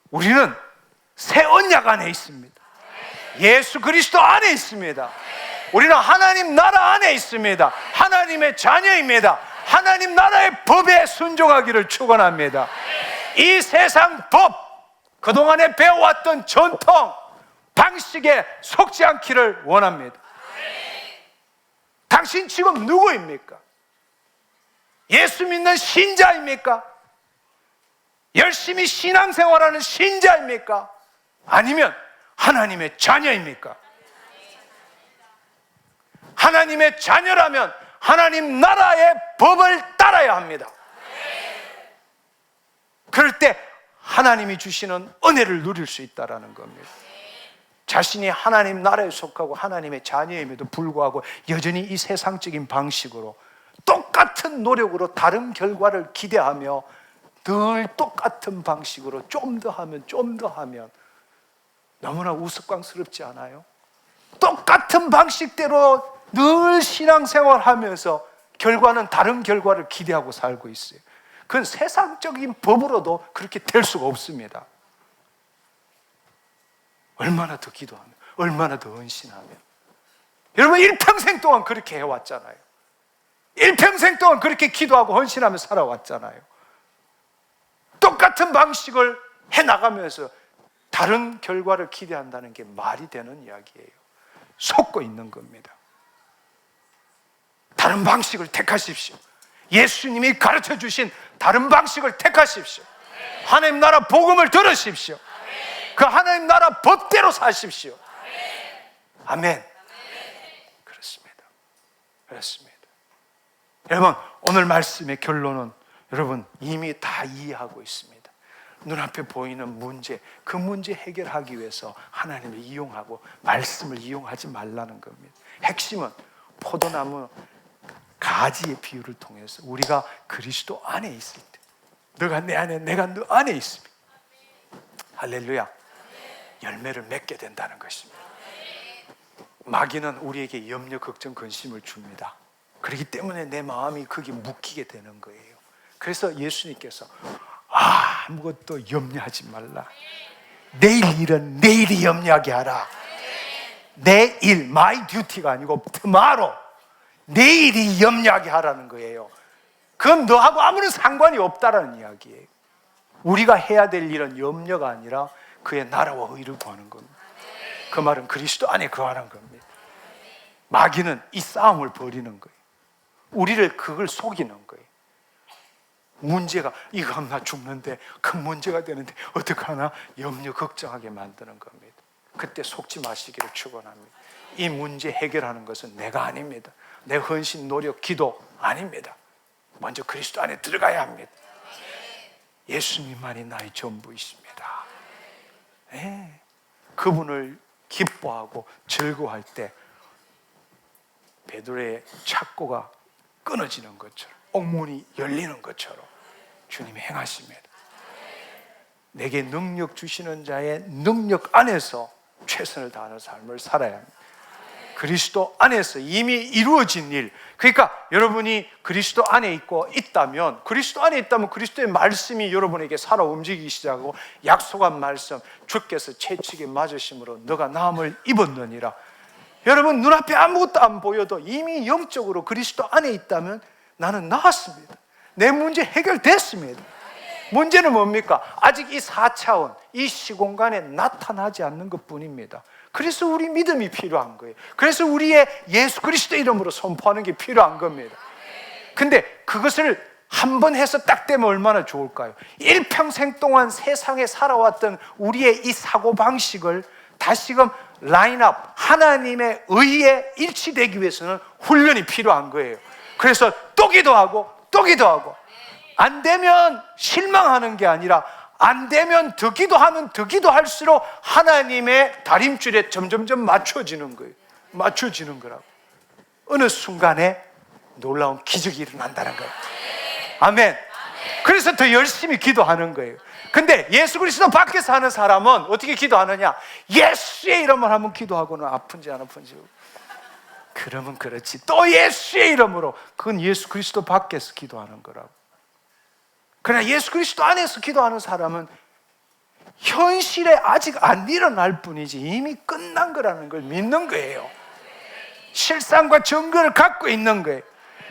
우리는 새 언약 안에 있습니다. 예수 그리스도 안에 있습니다. 우리는 하나님 나라 안에 있습니다. 하나님의 자녀입니다. 하나님 나라의 법에 순종하기를 축원합니다. 이 세상 법, 그동안에 배워왔던 전통, 방식에 속지 않기를 원합니다. 당신 지금 누구입니까? 예수 믿는 신자입니까? 열심히 신앙생활하는 신자입니까? 아니면 하나님의 자녀입니까? 하나님의 자녀라면 하나님 나라의 법을 따라야 합니다. 그럴 때 하나님이 주시는 은혜를 누릴 수 있다는 겁니다. 자신이 하나님 나라에 속하고 하나님의 자녀임에도 불구하고 여전히 이 세상적인 방식으로 똑같은 노력으로 다른 결과를 기대하며 늘 똑같은 방식으로 좀 더 하면 너무나 우스꽝스럽지 않아요? 똑같은 방식대로 늘 신앙생활하면서 결과는 다른 결과를 기대하고 살고 있어요. 그건 세상적인 법으로도 그렇게 될 수가 없습니다. 얼마나 더 기도하면, 얼마나 더 헌신하면. 여러분 일평생 동안 그렇게 해왔잖아요. 일평생 동안 그렇게 기도하고 헌신하며 살아왔잖아요. 똑같은 방식을 해나가면서 다른 결과를 기대한다는 게 말이 되는 이야기예요. 속고 있는 겁니다. 다른 방식을 택하십시오. 예수님이 가르쳐 주신 다른 방식을 택하십시오. 하나님 나라 복음을 들으십시오. 그 하나님 나라 법대로 사십시오. 아멘. 그렇습니다. 여러분, 오늘 말씀의 결론은 여러분 이미 다 이해하고 있습니다. 눈앞에 보이는 문제, 그 문제 해결하기 위해서 하나님을 이용하고 말씀을 이용하지 말라는 겁니다. 핵심은 포도나무 가지의 비유를 통해서 우리가 그리스도 안에 있을 때, 너가 내 안에, 내가 너 안에 있습니다. 할렐루야. 열매를 맺게 된다는 것입니다. 마귀는 우리에게 염려, 걱정, 근심을 줍니다. 그렇기 때문에 내 마음이 거기에 묶이게 되는 거예요. 그래서 예수님께서 아무것도 염려하지 말라. 내일 일은 내일이 염려하게 하라. 내일, my duty가 아니고 tomorrow, 내일이 염려하게 하라는 거예요. 그건 너하고 아무런 상관이 없다라는 이야기예요. 우리가 해야 될 일은 염려가 아니라 그의 나라와 의를 구하는 겁니다. 그 말은 그리스도 안에 거하는 겁니다. 마귀는 이 싸움을 벌이는 거예요. 우리를 그걸 속이는 거예요. 문제가 이거 하면 나 죽는데, 큰 문제가 되는데 어떡하나 염려 걱정하게 만드는 겁니다. 그때 속지 마시기를 축원합니다. 이 문제 해결하는 것은 내가 아닙니다. 내 헌신, 노력, 기도 아닙니다. 먼저 그리스도 안에 들어가야 합니다. 예수님만이 나의 전부이십니다. 네. 그분을 기뻐하고 즐거워할 때 베드로의 착고가 끊어지는 것처럼, 옥문이 열리는 것처럼 주님이 행하십니다. 내게 능력 주시는 자의 능력 안에서 최선을 다하는 삶을 살아야 합니다. 그리스도 안에서 이미 이루어진 일, 그러니까 여러분이 그리스도 안에 있다면 그리스도의 말씀이 여러분에게 살아 움직이기 시작하고, 약속한 말씀, 주께서 채찍에 맞으심으로 너가 나음을 입었느니라. 여러분 눈앞에 아무것도 안 보여도 이미 영적으로 그리스도 안에 있다면 나는 나았습니다. 내 문제 해결됐습니다. 문제는 뭡니까? 아직 이 4차원, 이 시공간에 나타나지 않는 것뿐입니다. 그래서 우리 믿음이 필요한 거예요. 그래서 우리의 예수 그리스도 이름으로 선포하는 게 필요한 겁니다. 근데 그것을 한 번 해서 딱 되면 얼마나 좋을까요? 일평생 동안 세상에 살아왔던 우리의 이 사고방식을 다시금 라인업, 하나님의 의에 일치되기 위해서는 훈련이 필요한 거예요. 그래서 또 기도하고 또 기도하고, 안 되면 실망하는 게 아니라 안 되면 더 기도하면 더 기도할수록 하나님의 다림줄에 점점점 맞춰지는 거예요. 맞춰지는 거라고. 어느 순간에 놀라운 기적이 일어난다는 거예요. 아멘. 그래서 더 열심히 기도하는 거예요. 근데 예수 그리스도 밖에서 하는 사람은 어떻게 기도하느냐? 예수의 이름을 하면 기도하고는 아픈지 안 아픈지, 그러면 그렇지. 또 예수의 이름으로, 그건 예수 그리스도 밖에서 기도하는 거라고. 그러나 예수 그리스도 안에서 기도하는 사람은 현실에 아직 안 일어날 뿐이지 이미 끝난 거라는 걸 믿는 거예요. 실상과 증거를 갖고 있는 거예요.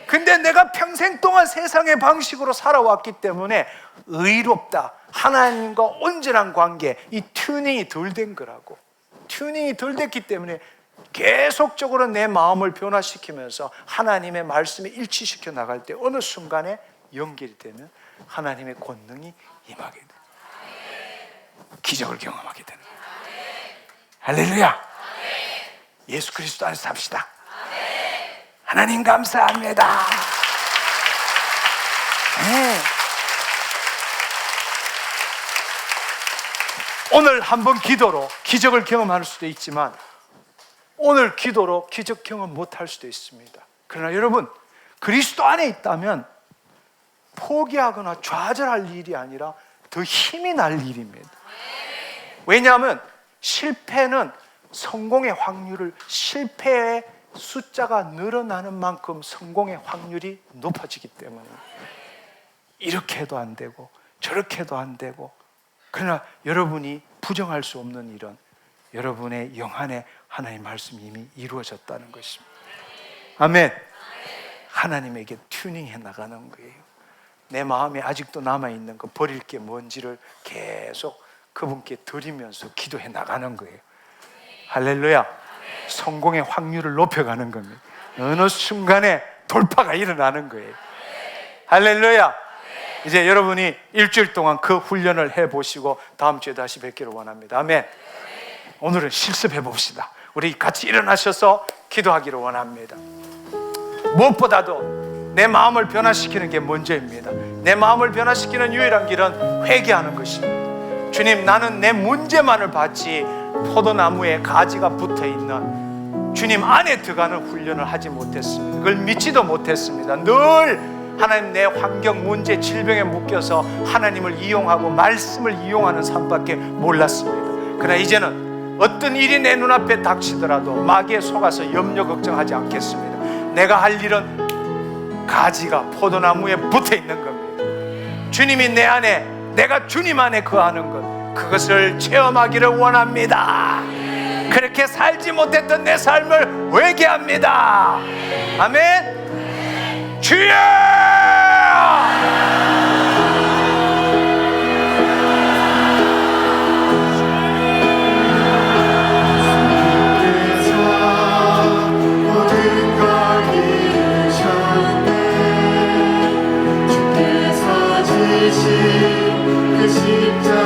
근데 내가 평생 동안 세상의 방식으로 살아왔기 때문에 의롭다, 하나님과 온전한 관계, 이 튜닝이 덜 된 거라고. 튜닝이 덜 됐기 때문에 계속적으로 내 마음을 변화시키면서 하나님의 말씀에 일치시켜 나갈 때 어느 순간에 연결이 되면 하나님의 권능이 임하게 돼. 기적을 경험하게 되는 거예요. 할렐루야. 예수 그리스도 안에서 삽시다. 하나님 감사합니다. 네. 오늘 한번 기도로 기적을 경험할 수도 있지만 오늘 기도로 기적 경험 못할 수도 있습니다. 그러나 여러분, 그리스도 안에 있다면 포기하거나 좌절할 일이 아니라 더 힘이 날 일입니다. 왜냐하면 실패는 성공의 확률을, 실패의 숫자가 늘어나는 만큼 성공의 확률이 높아지기 때문에 이렇게 해도 안 되고 저렇게 해도 안 되고, 그러나 여러분이 부정할 수 없는 일은 여러분의 영안에 하나님의 말씀이 이미 이루어졌다는 것입니다. 아멘. 하나님에게 튜닝해 나가는 거예요. 내 마음에 아직도 남아있는 거, 버릴 게 뭔지를 계속 그분께 드리면서 기도해 나가는 거예요. 할렐루야. 성공의 확률을 높여가는 겁니다. 어느 순간에 돌파가 일어나는 거예요. 할렐루야. 이제 여러분이 일주일 동안 그 훈련을 해보시고 다음 주에 다시 뵙기를 원합니다. 아멘. 오늘은 실습해 봅시다. 우리 같이 일어나셔서 기도하기를 원합니다. 무엇보다도 내 마음을 변화시키는 게 먼저입니다. 내 마음을 변화시키는 유일한 길은 회개하는 것입니다. 주님, 나는 내 문제만을 봤지 포도나무에 가지가 붙어있는 주님 안에 들어가는 훈련을 하지 못했습니다. 그걸 믿지도 못했습니다. 늘 하나님 내 환경, 문제, 질병에 묶여서 하나님을 이용하고 말씀을 이용하는 삶밖에 몰랐습니다. 그러나 이제는 어떤 일이 내 눈앞에 닥치더라도 마귀에 속아서 염려 걱정하지 않겠습니다. 내가 할 일은 가지가 포도나무에 붙어 있는 겁니다. 주님이 내 안에, 내가 주님 안에 거하는 것, 그것을 체험하기를 원합니다. 그렇게 살지 못했던 내 삶을 회개합니다. 아멘. 주여! 그 십자가에서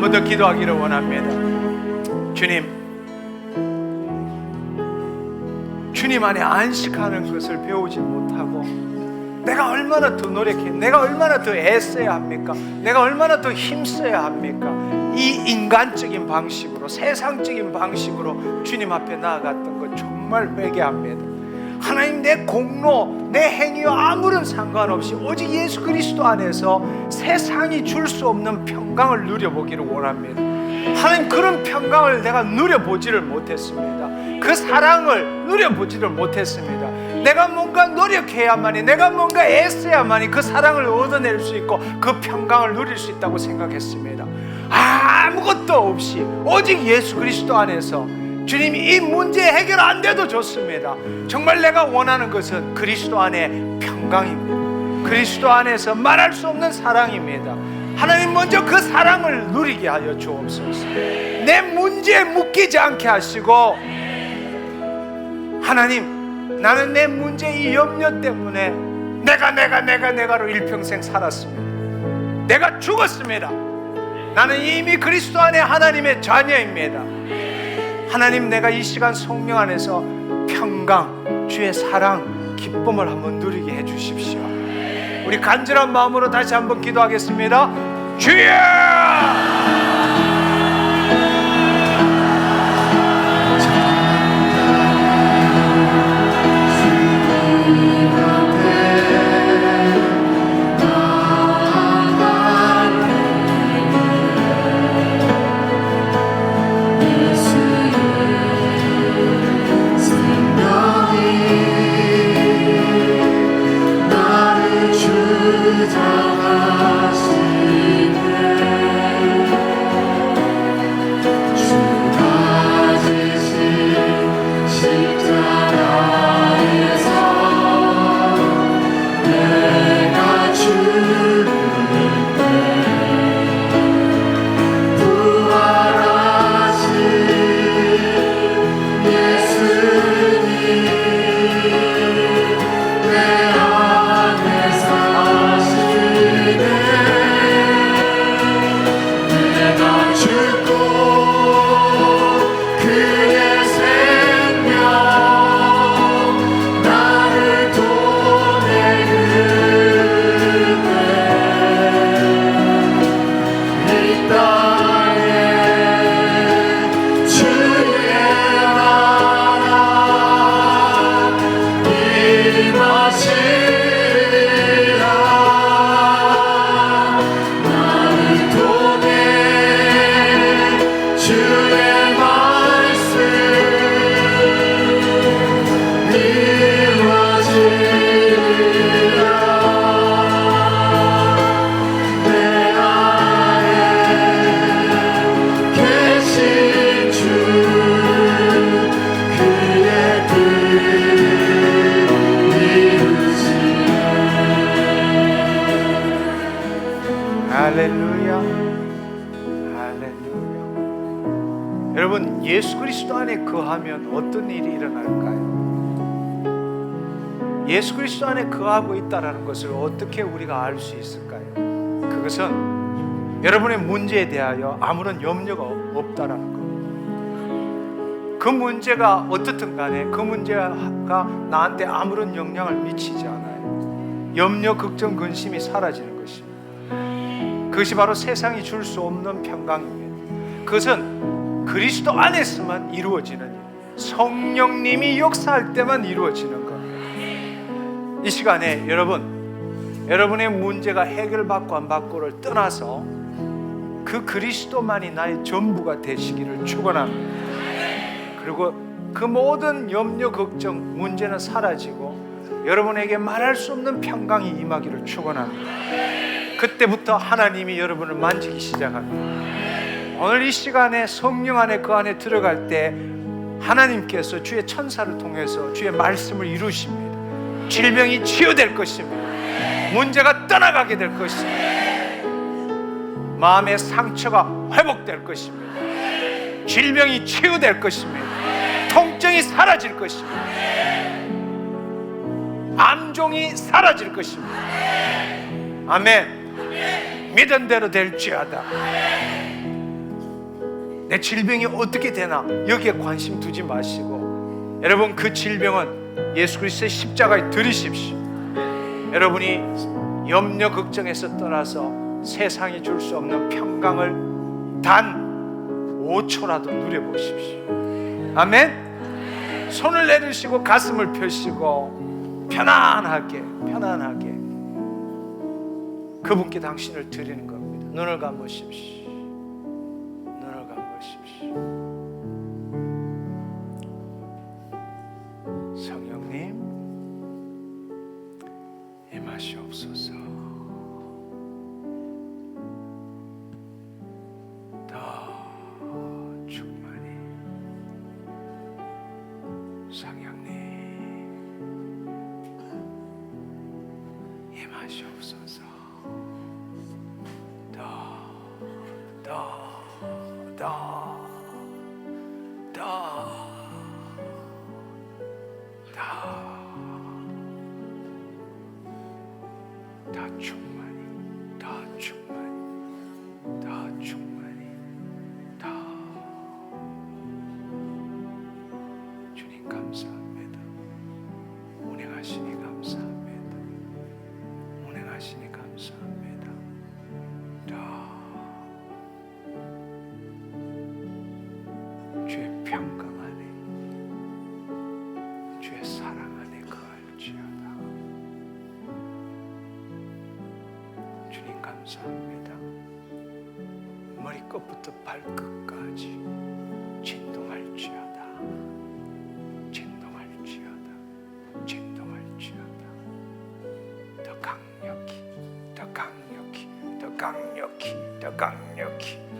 번 더 기도하기를 원합니다. 주님 안에 안식하는 것을 배우지 못하고 내가 얼마나 더 노력해, 내가 얼마나 더 애써야 합니까? 내가 얼마나 더 힘써야 합니까? 이 인간적인 방식으로, 세상적인 방식으로 주님 앞에 나아갔던 것 정말 회개합니다. 하나님, 내 공로, 내 행위와 아무런 상관없이 오직 예수 그리스도 안에서 세상이 줄 수 없는 평강을 누려보기를 원합니다. 하나님, 그런 평강을 내가 누려보지를 못했습니다. 그 사랑을 누려보지를 못했습니다. 내가 뭔가 노력해야만이, 내가 뭔가 애써야만이 그 사랑을 얻어낼 수 있고 그 평강을 누릴 수 있다고 생각했습니다. 아무것도 없이 오직 예수 그리스도 안에서 주님이 이 문제 해결 안 돼도 좋습니다. 정말 내가 원하는 것은 그리스도 안에 평강입니다. 그리스도 안에서 말할 수 없는 사랑입니다. 하나님, 먼저 그 사랑을 누리게 하여 주옵소서. 내 문제에 묶이지 않게 하시고, 하나님, 나는 내 문제 이 염려 때문에 내가로 일평생 살았습니다. 내가 죽었습니다. 나는 이미 그리스도 안에 하나님의 자녀입니다. 하나님, 내가 이 시간 성령 안에서 평강, 주의 사랑, 기쁨을 한번 누리게 해주십시오. 우리 간절한 마음으로 다시 한번 기도하겠습니다. 주여! 할렐루야, 할렐루야. 여러분, 예수 그리스도 안에 거하면 어떤 일이 일어날까요? 예수 그리스도 안에 거하고 있다는 것을 어떻게 우리가 알 수 있을까요? 그것은 여러분의 문제에 대하여 아무런 염려가 없다라는 것. 그 문제가 어떻든 간에 그 문제가 나한테 아무런 영향을 미치지 않아요. 염려, 걱정, 근심이 사라지는 것입니다. 그것이 바로 세상이 줄 수 없는 평강입니다. 그것은 그리스도 안에서만 이루어지는 일, 성령님이 역사할 때만 이루어지는 겁니다. 이 시간에 여러분의 문제가 해결받고 안 받고를 떠나서 그 그리스도만이 나의 전부가 되시기를 축원합니다. 그리고 그 모든 염려, 걱정, 문제는 사라지고 여러분에게 말할 수 없는 평강이 임하기를 축원합니다. 그때부터 하나님이 여러분을 만지기 시작합니다. 오늘 이 시간에 성령 안에 그 안에 들어갈 때 하나님께서 주의 천사를 통해서 주의 말씀을 이루십니다. 질병이 치유될 것입니다. 문제가 떠나가게 될 것입니다. 마음의 상처가 회복될 것입니다. 질병이 치유될 것입니다. 통증이 사라질 것입니다. 암종이 사라질 것입니다. 아멘. 믿은 대로 될지어다. 내 질병이 어떻게 되나 여기에 관심 두지 마시고 여러분 그 질병은 예수 그리스도의 십자가에 들이십시오. 여러분이 염려 걱정에서 떠나서 세상이 줄 수 없는 평강을 단 5초라도 누려보십시오. 아멘. 손을 내리시고 가슴을 펴시고 편안하게 그분께 당신을 드리는 겁니다. 눈을 감으십시오. 눈을 감으십시오. 성령님 임하시옵소서. 더 충만히. 성령님 임하시옵소서. 주님 감사합니다. 운행하시니 감사합니다. 운행하시니 감사합니다. 주의 평강 안에 주의 사랑 안에 거할지어다. 주님 감사합니다. 머리끝부터 발끝까지 진동할지어다.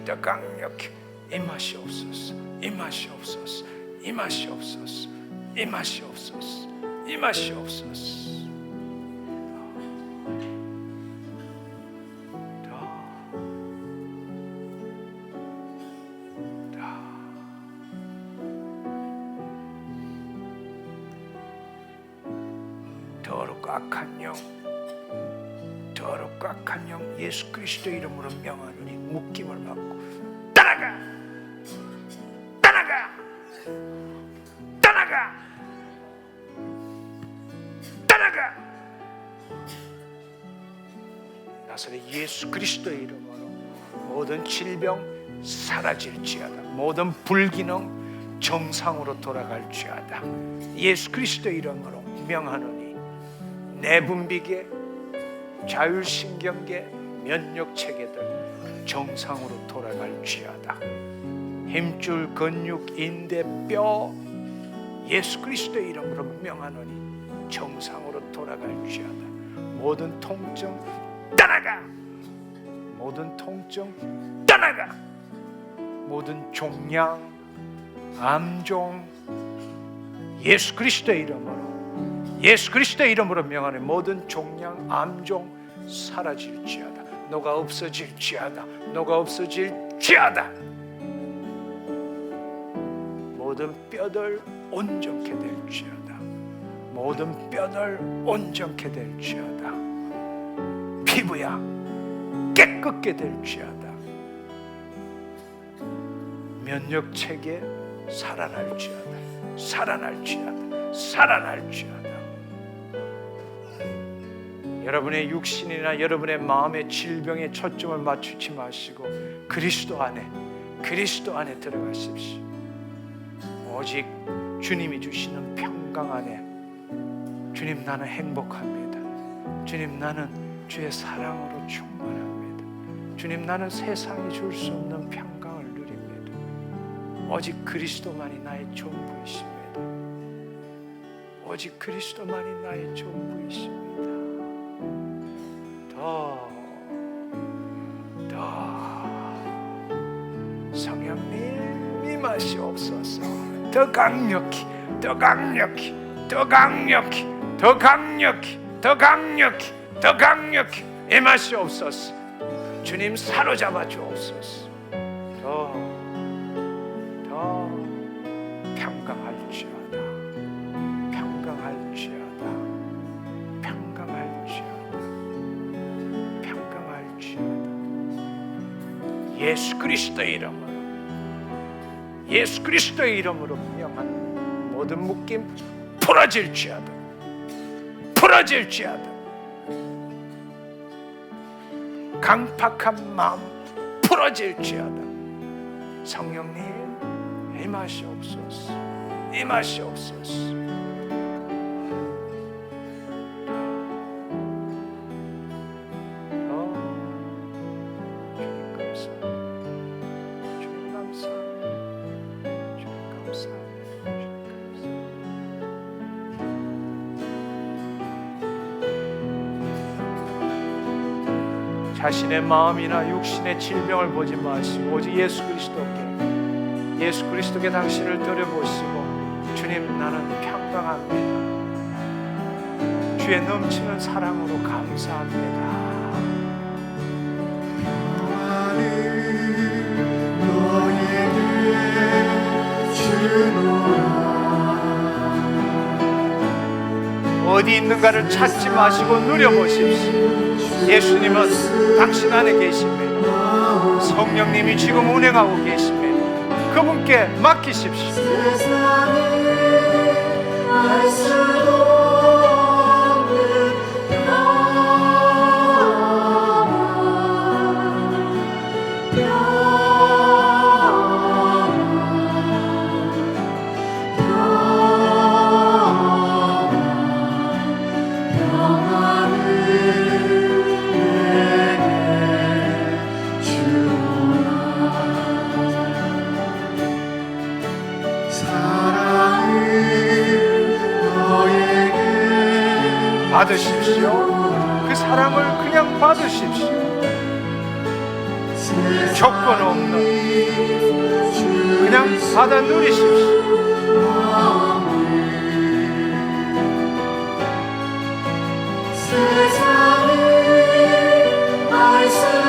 더 강력히 임하시옵소서. 임하시옵소서. 임하시옵소서. 임하시옵소서. 임하시옵소서. 더럽고 악한 영, 더럽고 악한 영 예수 그리스도 이름으로 명하노니 묶임을 받고 떠나가! 떠나가! 떠나가! 떠나가! 나사렛 예수 그리스도의 이름으로 모든 질병 사라질지어다. 모든 불기능 정상으로 돌아갈지어다. 예수 그리스도의 이름으로 명하노니 내분비계, 자율신경계, 면역체계들 정상으로 돌아갈지어다. 힘줄, 근육, 인대, 뼈 예수 그리스도의 이름으로 명하노니 정상으로 돌아갈지어다. 모든 통증 떠나가! 모든 통증 떠나가! 모든 종양, 암종 예수 그리스도의 이름으로 명하는 모든 종양, 암종 사라질지어다. 너가 없어질지어다. 너가 없어질지어다. 모든 뼈들 온전케 될지어다. 모든 뼈들 온전케 될지어다. 피부야 깨끗게 될지어다. 면역체계 살아날지어다. 살아날지어다. 살아날지어다. 여러분의 육신이나 여러분의 마음의 질병에 초점을 맞추지 마시고 그리스도 안에 들어가십시오. 오직 주님이 주시는 평강 안에 주님 나는 행복합니다. 주님 나는 주의 사랑으로 충만합니다. 주님 나는 세상이 줄 수 없는 평강을 누립니다. 오직 그리스도만이 나의 전부이십니다. 오직 그리스도만이 나의 전부이십니다. 더 성령님 임하시옵소서. 더 강력히 임하시옵소서. 주님 사로잡아 주옵소서. 더 평강할지어다. 예수 그리스도의 이름으로 예수 그리스도의 이름으로 명한 모든 묶임 풀어질지어다. 풀어질지어다. 강팍한 마음 풀어질지어다. 성령님 임하시옵소서. 임하시옵소서. 자신의 마음이나 육신의 질병을 보지 마시고 오직 예수 그리스도께 당신을 들여보시고 주님 나는 평강합니다. 주의 넘치는 사랑으로 감사합니다. 어디 있는가를 찾지 마시고 누려보십시오. 예수님은 당신 안에 계십니다. 성령님이 지금 운행하고 계십니다. 그분께 맡기십시오. 받으십시오. 그 사랑을 그냥 받으십시오. 조건 없는 그냥 받아 누리십시오. 세상을 알 수도 없는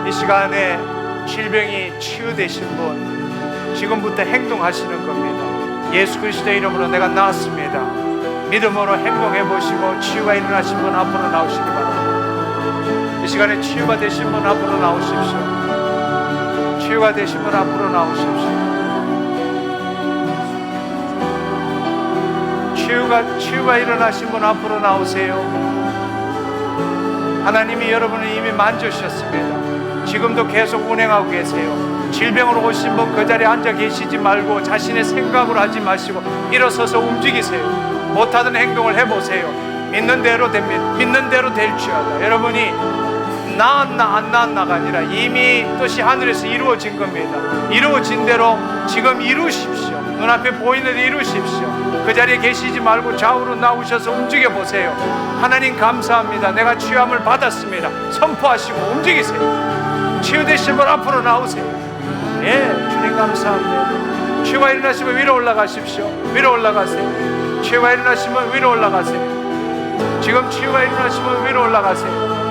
이 시간에 질병이 치유되신 분 지금부터 행동하시는 겁니다. 예수 그리스도의 이름으로 내가 나았습니다. 믿음으로 행동해 보시고 치유가 일어나신 분 앞으로 나오시기 바랍니다. 이 시간에 치유가 되신 분 앞으로 나오십시오. 치유가 되신 분 앞으로 나오십시오. 치유가 일어나신 분 앞으로 나오세요. 하나님이 여러분을 이미 만져주셨습니다. 지금도 계속 운행하고 계세요. 질병으로 오신 분 그 자리에 앉아 계시지 말고 자신의 생각으로 하지 마시고 일어서서 움직이세요. 못하던 행동을 해보세요. 믿는 대로 됩니다. 믿는 대로 될지어다. 여러분이 나았나 안 나았나가 아니라 이미 뜻이 하늘에서 이루어진 겁니다. 이루어진 대로 지금 이루십시오. 눈앞에 보이는 데 이루십시오. 그 자리에 계시지 말고 좌우로 나오셔서 움직여 보세요. 하나님 감사합니다. 내가 치유함을 받았습니다. 선포하시고 움직이세요. 치유되신 분 앞으로 나오세요. 예, 주님 감사합니다. 치유가 일어나시면 위로 올라가십시오. 위로 올라가세요. 치유가 일어나시면 위로 올라가세요. 지금 치유가 일어나시면 위로 올라가세요.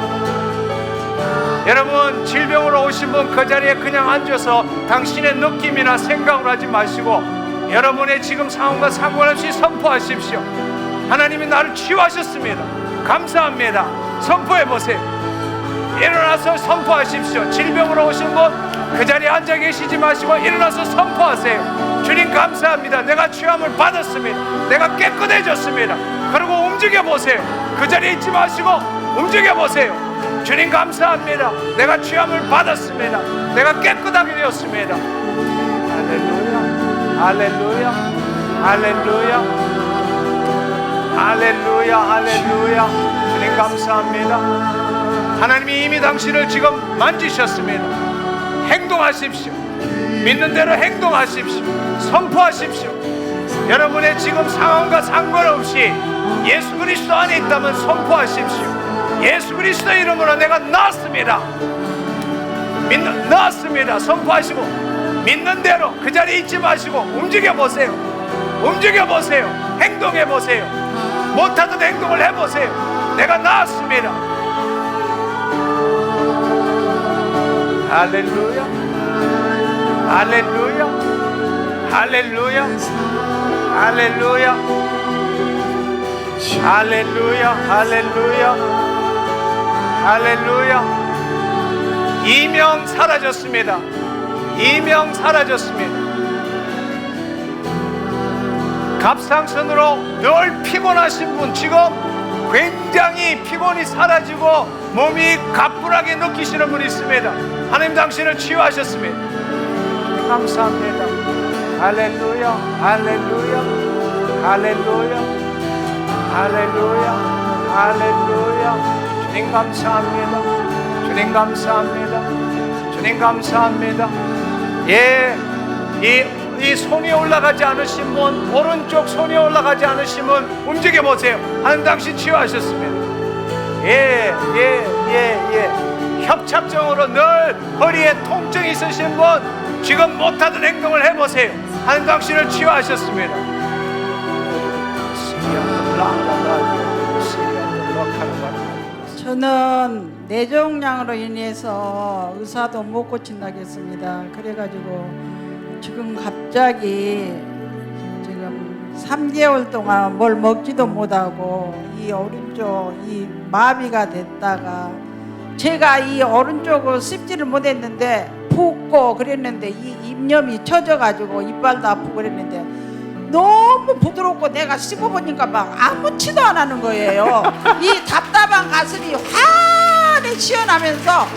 여러분, 질병으로 오신 분 그 자리에 그냥 앉아서 당신의 느낌이나 생각을 하지 마시고 여러분의 지금 상황과 상관없이 선포하십시오. 하나님이 나를 치유하셨습니다. 감사합니다. 선포해 보세요. 일어나서 선포하십시오. 질병으로 오신 분 그 자리에 앉아 계시지 마시고 일어나서 선포하세요. 주님 감사합니다. 내가 치유함을 받았습니다. 내가 깨끗해졌습니다. 그리고 움직여 보세요. 그 자리에 있지 마시고 움직여 보세요. 주님 감사합니다. 내가 치유함을 받았습니다. 내가 깨끗하게 되었습니다. 할렐루야, 할렐루야, 할렐루야, 할렐루야, 할렐루야. 주님 감사합니다. 하나님이 이미 당신을 지금 만지셨습니다. 행동하십시오. 믿는 대로 행동하십시오. 선포하십시오. 여러분의 지금 상황과 상관없이 예수 그리스도 안에 있다면 선포하십시오. 예수 그리스도 이름으로 내가 나았습니다. 나았습니다. 선포하시고 믿는 대로 그 자리에 있지 마시고 움직여 보세요. 움직여 보세요. 행동해 보세요. 못하던 행동을 해보세요. 내가 나았습니다. 할렐루야, 할렐루야, 할렐루야, 할렐루야, 할렐루야, 할렐루야, 할렐루야. 이명 사라졌습니다. 이명 사라졌습니다. 갑상선으로 늘 피곤하신 분, 지금 굉장히 피곤이 사라지고 몸이 가뿐하게 느끼시는 분이 있습니다. 하나님 당신을 치유하셨습니다. 감사합니다. 할렐루야, 할렐루야, 할렐루야, 할렐루야, 할렐루야. 주님 감사합니다. 주님 감사합니다. 주님 감사합니다. 예, 이 손이 올라가지 않으신 분, 오른쪽 손이 올라가지 않으신 분 움직여 보세요. 하나님 당신 치유하셨습니다. 예. 협착증으로 늘 허리에 통증이 있으신 분, 지금 못하던 행동을 해보세요. 하나님 당신을 치유하셨습니다. 저는 뇌종양으로 인해서 의사도 못 고친다고 했습니다. 그래가지고 지금 갑자기 지금 3개월 동안 뭘 먹지도 못하고 이 오른쪽 이 마비가 됐다가 제가 이 오른쪽을 씹지를 못했는데 붓고 그랬는데 이 입념이 쳐져가지고 이빨도 아프고 그랬는데 너무 부드럽고 내가 씹어보니까 막 아무치도 안 하는 거예요. 이 답답한 가슴이 환히 시원하면서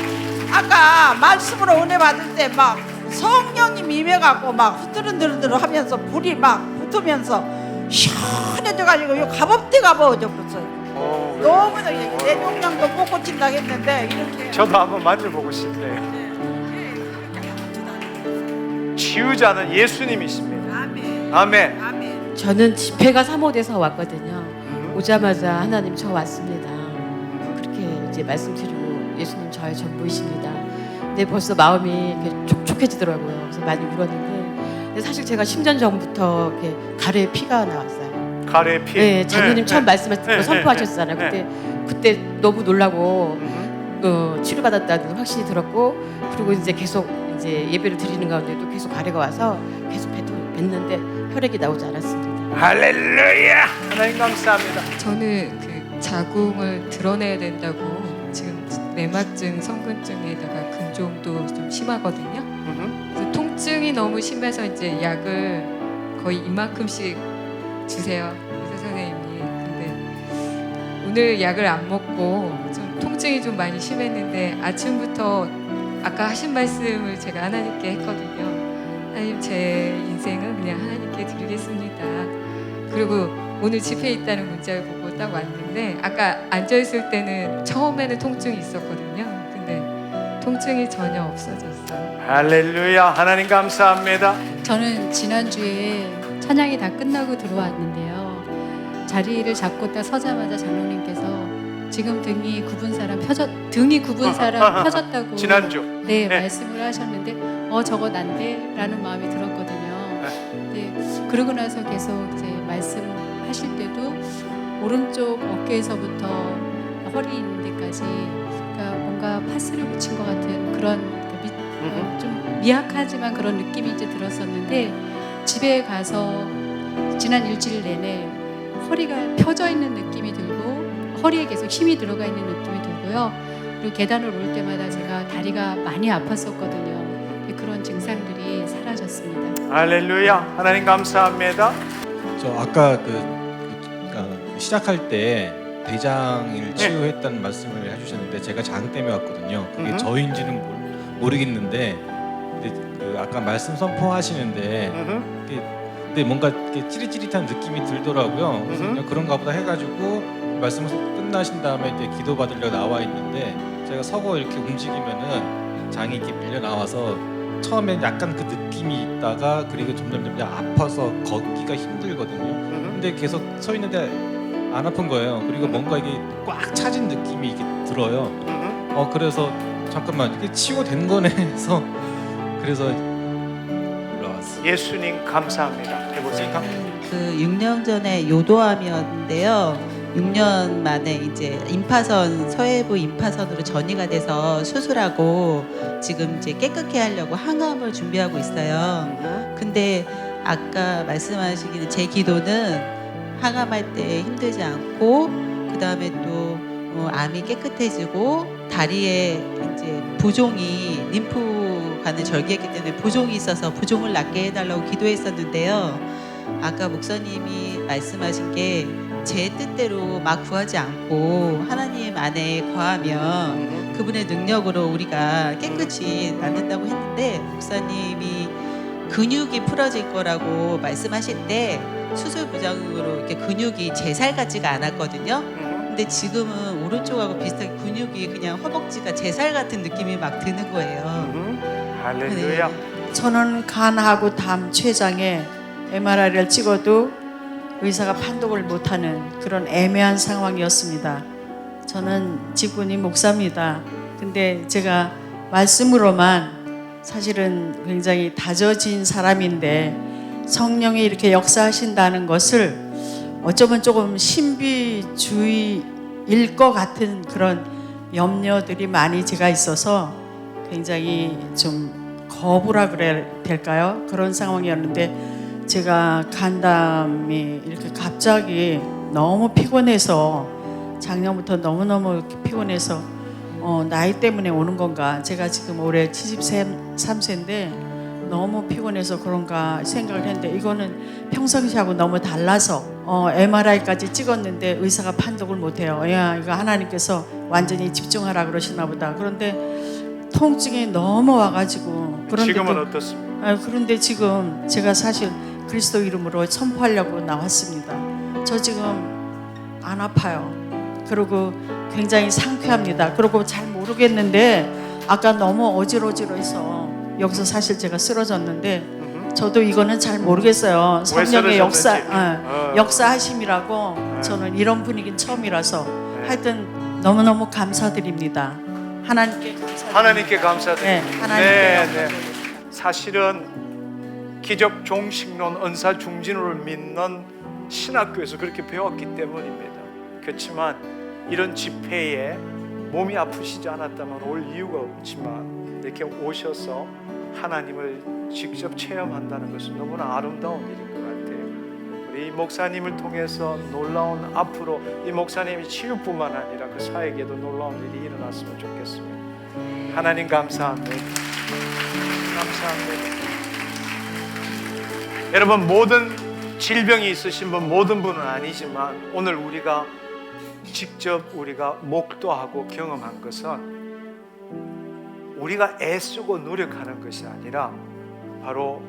아까 말씀으로 은혜 받을 때 막 성령님 임해갖고 막 후들흔들흔들 하면서 불이 막 붙으면서 시원해져가지고 요 가볍디가 버워져 버렸어요. 너무나 뇌종양도 못 고친다고 했는데 이렇게 저도 한번 만져보고 싶네요. 치유자는 예수님이십니다. 아멘. 아멘. 저는 집회가 3호돼서 왔거든요. 오자마자 하나님 저 왔습니다. 그렇게 이제 말씀드리고 예수님 저의 전부이십니다. 근데 벌써 마음이 이렇게 촉촉해지더라고요. 그래서 많이 울었는데 근데 사실 제가 10년 전부터 이렇게 가래에 피가 나왔어요. 가래의 피. 네, 장로님 처음 말씀하시고 선포하셨잖아요. 그때 너무 놀라고 치료받았다는 확신이 들었고 그리고 이제 계속 이제 예배를 드리는 가운데도 계속 가래가 와서 계속 뵀는데 혈액이 나오지 않았습니다. 할렐루야. 하나님 감사합니다. 저는 그 자궁을 드러내야 된다고 지금 내막증, 성근증에다가 근종도 좀 심하거든요. 그래서 통증이 너무 심해서 이제 약을 거의 이만큼씩 주세요, 의사 선생님이. 근데 오늘 약을 안 먹고 좀 통증이 좀 많이 심했는데 아침부터 아까 하신 말씀을 제가 하나님께 했거든요. 하나님, 제 인생은 그냥 하나님께 드리겠습니다. 그리고 오늘 집회에 있다는 문자를 보고 딱 왔는데 아까 앉아있을 때는 처음에는 통증이 있었거든요. 근데 통증이 전혀 없어졌어요. 할렐루야. 하나님 감사합니다. 저는 지난주에 찬양이 다 끝나고 들어왔는데요. 자리를 잡고 딱 서자마자 장로님께서 지금 등이 굽은 사람 펴졌다고 지난주. 네, 말씀을 하셨는데 저거 난데 라는 마음이 들었거든요. 네, 그러고 나서 계속 이제 말씀하실 때도 오른쪽 어깨에서부터 허리 있는 데까지 그러니까 뭔가 파스를 붙인 것 같은 그런 좀 미약하지만 그런 느낌이 이제 들었었는데 집에 가서 지난 일주일 내내 허리가 펴져 있는 느낌이 들고 허리에 계속 힘이 들어가 있는 느낌이 들고요. 그리고 계단을 올 때마다 제가 다리가 많이 아팠었거든요. 그런 증상들이 사라졌습니다. 할렐루야. 하나님 감사합니다. 저 아까 시작할 때 대장을 치유했다는 말씀을 해주셨는데 제가 장 때문에 왔거든요. 그게 저인지는 모르겠는데 근데 아까 말씀 선포하시는데 근데 뭔가 이렇게 찌릿찌릿한 느낌이 들더라고요. 그래서 그냥 그런가 보다 해가지고 말씀 끝나신 다음에 이제 기도 받으려 나와 있는데 제가 서고 이렇게 움직이면은 장이 이렇게 밀려 나와서 처음에 약간 그 느낌이 있다가 그리고 점점 아파서 걷기가 힘들거든요. 근데 계속 서 있는데 안 아픈 거예요. 그리고 뭔가 이게 꽉 차진 느낌이 이게 들어요. 그래서 잠깐만 이게 치유된 거네 해서 그래서 올라왔어요. 예수님 감사합니다. 해보세요. 그 6년 전에 요도암이었는데요. 6년 만에 이제 임파선 서해부 임파선으로 전이가 돼서 수술하고 지금 이제 깨끗게 하려고 항암을 준비하고 있어요. 근데 아까 말씀하시기는 제 기도는 항암할 때 힘들지 않고 그 다음에 또 암이 깨끗해지고 다리에 이제 부종이 림프관을 절개했기 때문에 부종이 있어서 부종을 낫게 해달라고 기도했었는데요. 아까 목사님이 말씀하신 게 제 뜻대로 막 구하지 않고 하나님 안에 거하면 그분의 능력으로 우리가 깨끗이 낫는다고 했는데 목사님이 근육이 풀어질 거라고 말씀하실 때 수술 부작용으로 이렇게 근육이 제 살 같지가 않았거든요. 근데 지금은 오른쪽하고 비슷하게 근육이 그냥 허벅지가 제 살 같은 느낌이 막 드는 거예요. 할렐루야. 저는 간하고 담 췌장에 MRI를 찍어도 의사가 판독을 못하는 그런 애매한 상황이었습니다. 저는 직분이 목사입니다. 근데 제가 말씀으로만 사실은 굉장히 다져진 사람인데 성령이 이렇게 역사하신다는 것을 어쩌면 조금 신비주의일 것 같은 그런 염려들이 많이 제가 있어서 굉장히 좀 거부라 그래야 될까요? 그런 상황이었는데 제가 간담이 이렇게 갑자기 너무 피곤해서 작년부터 너무너무 피곤해서 나이 때문에 오는 건가, 제가 지금 올해 73세인데 너무 피곤해서 그런가 생각을 했는데 이거는 평상시하고 너무 달라서 MRI까지 찍었는데 의사가 판독을 못해요. 야, 이거 하나님께서 완전히 집중하라 그러시나 보다. 그런데 통증이 너무 와가지고 지금은 어떻습니까? 그런데 지금 제가 사실 그리스도 이름으로 선포하려고 나왔습니다. 저 지금 안 아파요. 그리고 굉장히 상쾌합니다. 그리고 잘 모르겠는데 아까 너무 어지러워서 여기서 사실 제가 쓰러졌는데 저도 이거는 잘 모르겠어요. 성령의 역사하심이라고 저는 이런 분위기는 처음이라서 하여튼 너무너무 감사드립니다. 하나님께 감사드립니다. 하나님께 감사드립니다. 네, 하나님께 감사드립니다. 사실은 기적 종식론 은사 중진호를 믿는 신학교에서 그렇게 배웠기 때문입니다. 그렇지만 이런 집회에 몸이 아프시지 않았다면 올 이유가 없지만 이렇게 오셔서 하나님을 직접 체험한다는 것은 너무나 아름다운 일인 것 같아요. 우리 목사님을 통해서 놀라운, 앞으로 이 목사님이 치유뿐만 아니라 그 사회에게도 놀라운 일이 일어났으면 좋겠습니다. 하나님 감사합니다. 감사합니다. 여러분, 모든 질병이 있으신 분, 모든 분은 아니지만 오늘 우리가 직접 우리가 목도하고 경험한 것은 우리가 애쓰고 노력하는 것이 아니라 바로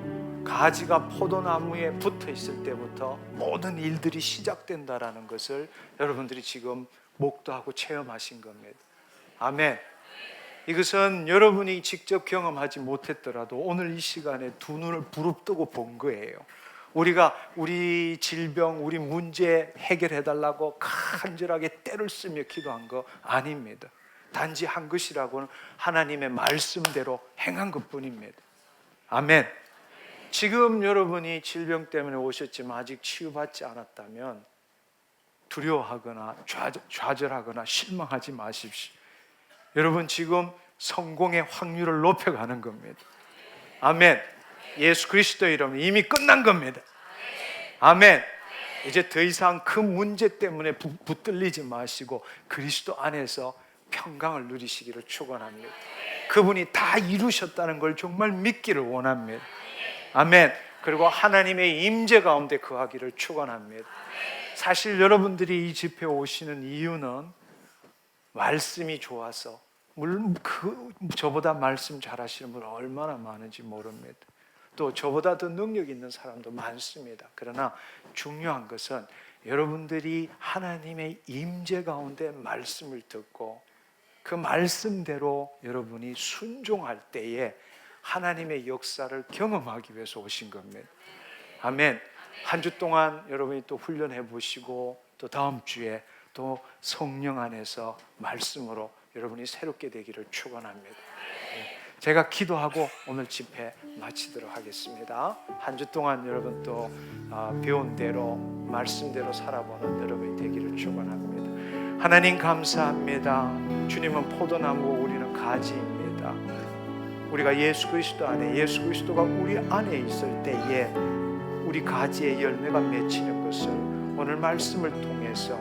가지가 포도나무에 붙어 있을 때부터 모든 일들이 시작된다라는 것을 여러분들이 지금 목도하고 체험하신 겁니다. 아멘. 이것은 여러분이 직접 경험하지 못했더라도 오늘 이 시간에 두 눈을 부릅뜨고 본 거예요. 우리가 우리 질병, 우리 문제 해결해달라고 간절하게 때를 쓰며 기도한 거 아닙니다. 단지 한 것이라고는 하나님의 말씀대로 행한 것뿐입니다. 아멘. 지금 여러분이 질병 때문에 오셨지만 아직 치유받지 않았다면 두려워하거나 좌절하거나 실망하지 마십시오. 여러분, 지금 성공의 확률을 높여가는 겁니다. 아멘. 예수 그리스도의 이름으로 이미 끝난 겁니다. 아멘. 이제 더 이상 그 문제 때문에 붙들리지 마시고 그리스도 안에서 평강을 누리시기를 축원합니다. 그분이 다 이루셨다는 걸 정말 믿기를 원합니다. 아멘. 그리고 하나님의 임재 가운데 거하기를 축원합니다. 사실 여러분들이 이 집회에 오시는 이유는 말씀이 좋아서, 물론 저보다 말씀 잘하시는 분 얼마나 많은지 모릅니다. 또 저보다 더 능력 있는 사람도 많습니다. 그러나 중요한 것은 여러분들이 하나님의 임재 가운데 말씀을 듣고 그 말씀대로 여러분이 순종할 때에 하나님의 역사를 경험하기 위해서 오신 겁니다. 아멘. 한 주 동안 여러분이 또 훈련해 보시고 또 다음 주에 또 성령 안에서 말씀으로 여러분이 새롭게 되기를 축원합니다. 제가 기도하고 오늘 집회 마치도록 하겠습니다. 한 주 동안 여러분 또 배운 대로 말씀대로 살아보는 여러분이 되기를 축원합니다. 하나님 감사합니다. 주님은 포도나무고 우리는 가지입니다. 우리가 예수 그리스도 안에, 예수 그리스도가 우리 안에 있을 때에 우리 가지의 열매가 맺히는 것을 오늘 말씀을 통해서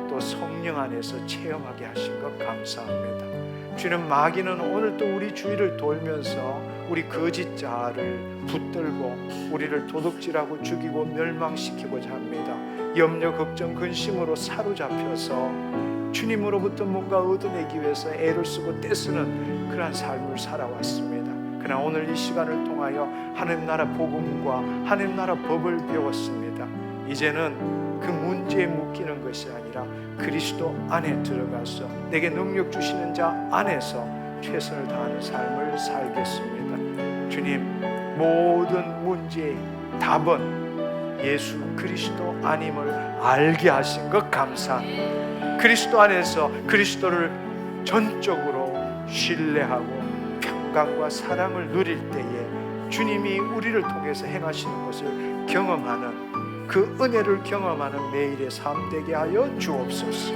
또 성령 안에서 체험하게 하신 것 감사합니다. 주는 마귀는 오늘 또 우리 주위를 돌면서 우리 거짓 자를 붙들고 우리를 도둑질하고 죽이고 멸망시키고자 합니다. 염려, 걱정, 근심으로 사로잡혀서 주님으로부터 뭔가 얻어내기 위해서 애를 쓰고 떼쓰는 그러한 삶을 살아왔습니다. 그러나 오늘 이 시간을 통하여 하나님 나라 복음과 하나님 나라 법을 배웠습니다. 이제는 그 문제에 묶이는 것이 아니라 그리스도 안에 들어가서 내게 능력 주시는 자 안에서 최선을 다하는 삶을 살겠습니다. 주님, 모든 문제의 답은 예수 그리스도 아님을 알게 하신 것 감사합니다. 그리스도 안에서 그리스도를 전적으로 신뢰하고 평강과 사랑을 누릴 때에 주님이 우리를 통해서 행하시는 것을 경험하는 그 은혜를 경험하는 매일의 삶 되게 하여 주옵소서.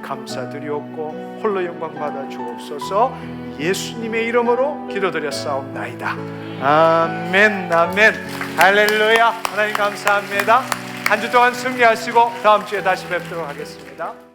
감사드리옵고 홀로 영광 받아 주옵소서. 예수님의 이름으로 기도드렸사옵나이다. 아멘, 아멘, 할렐루야. 하나님 감사합니다. 한 주 동안 승리하시고 다음 주에 다시 뵙도록 하겠습니다.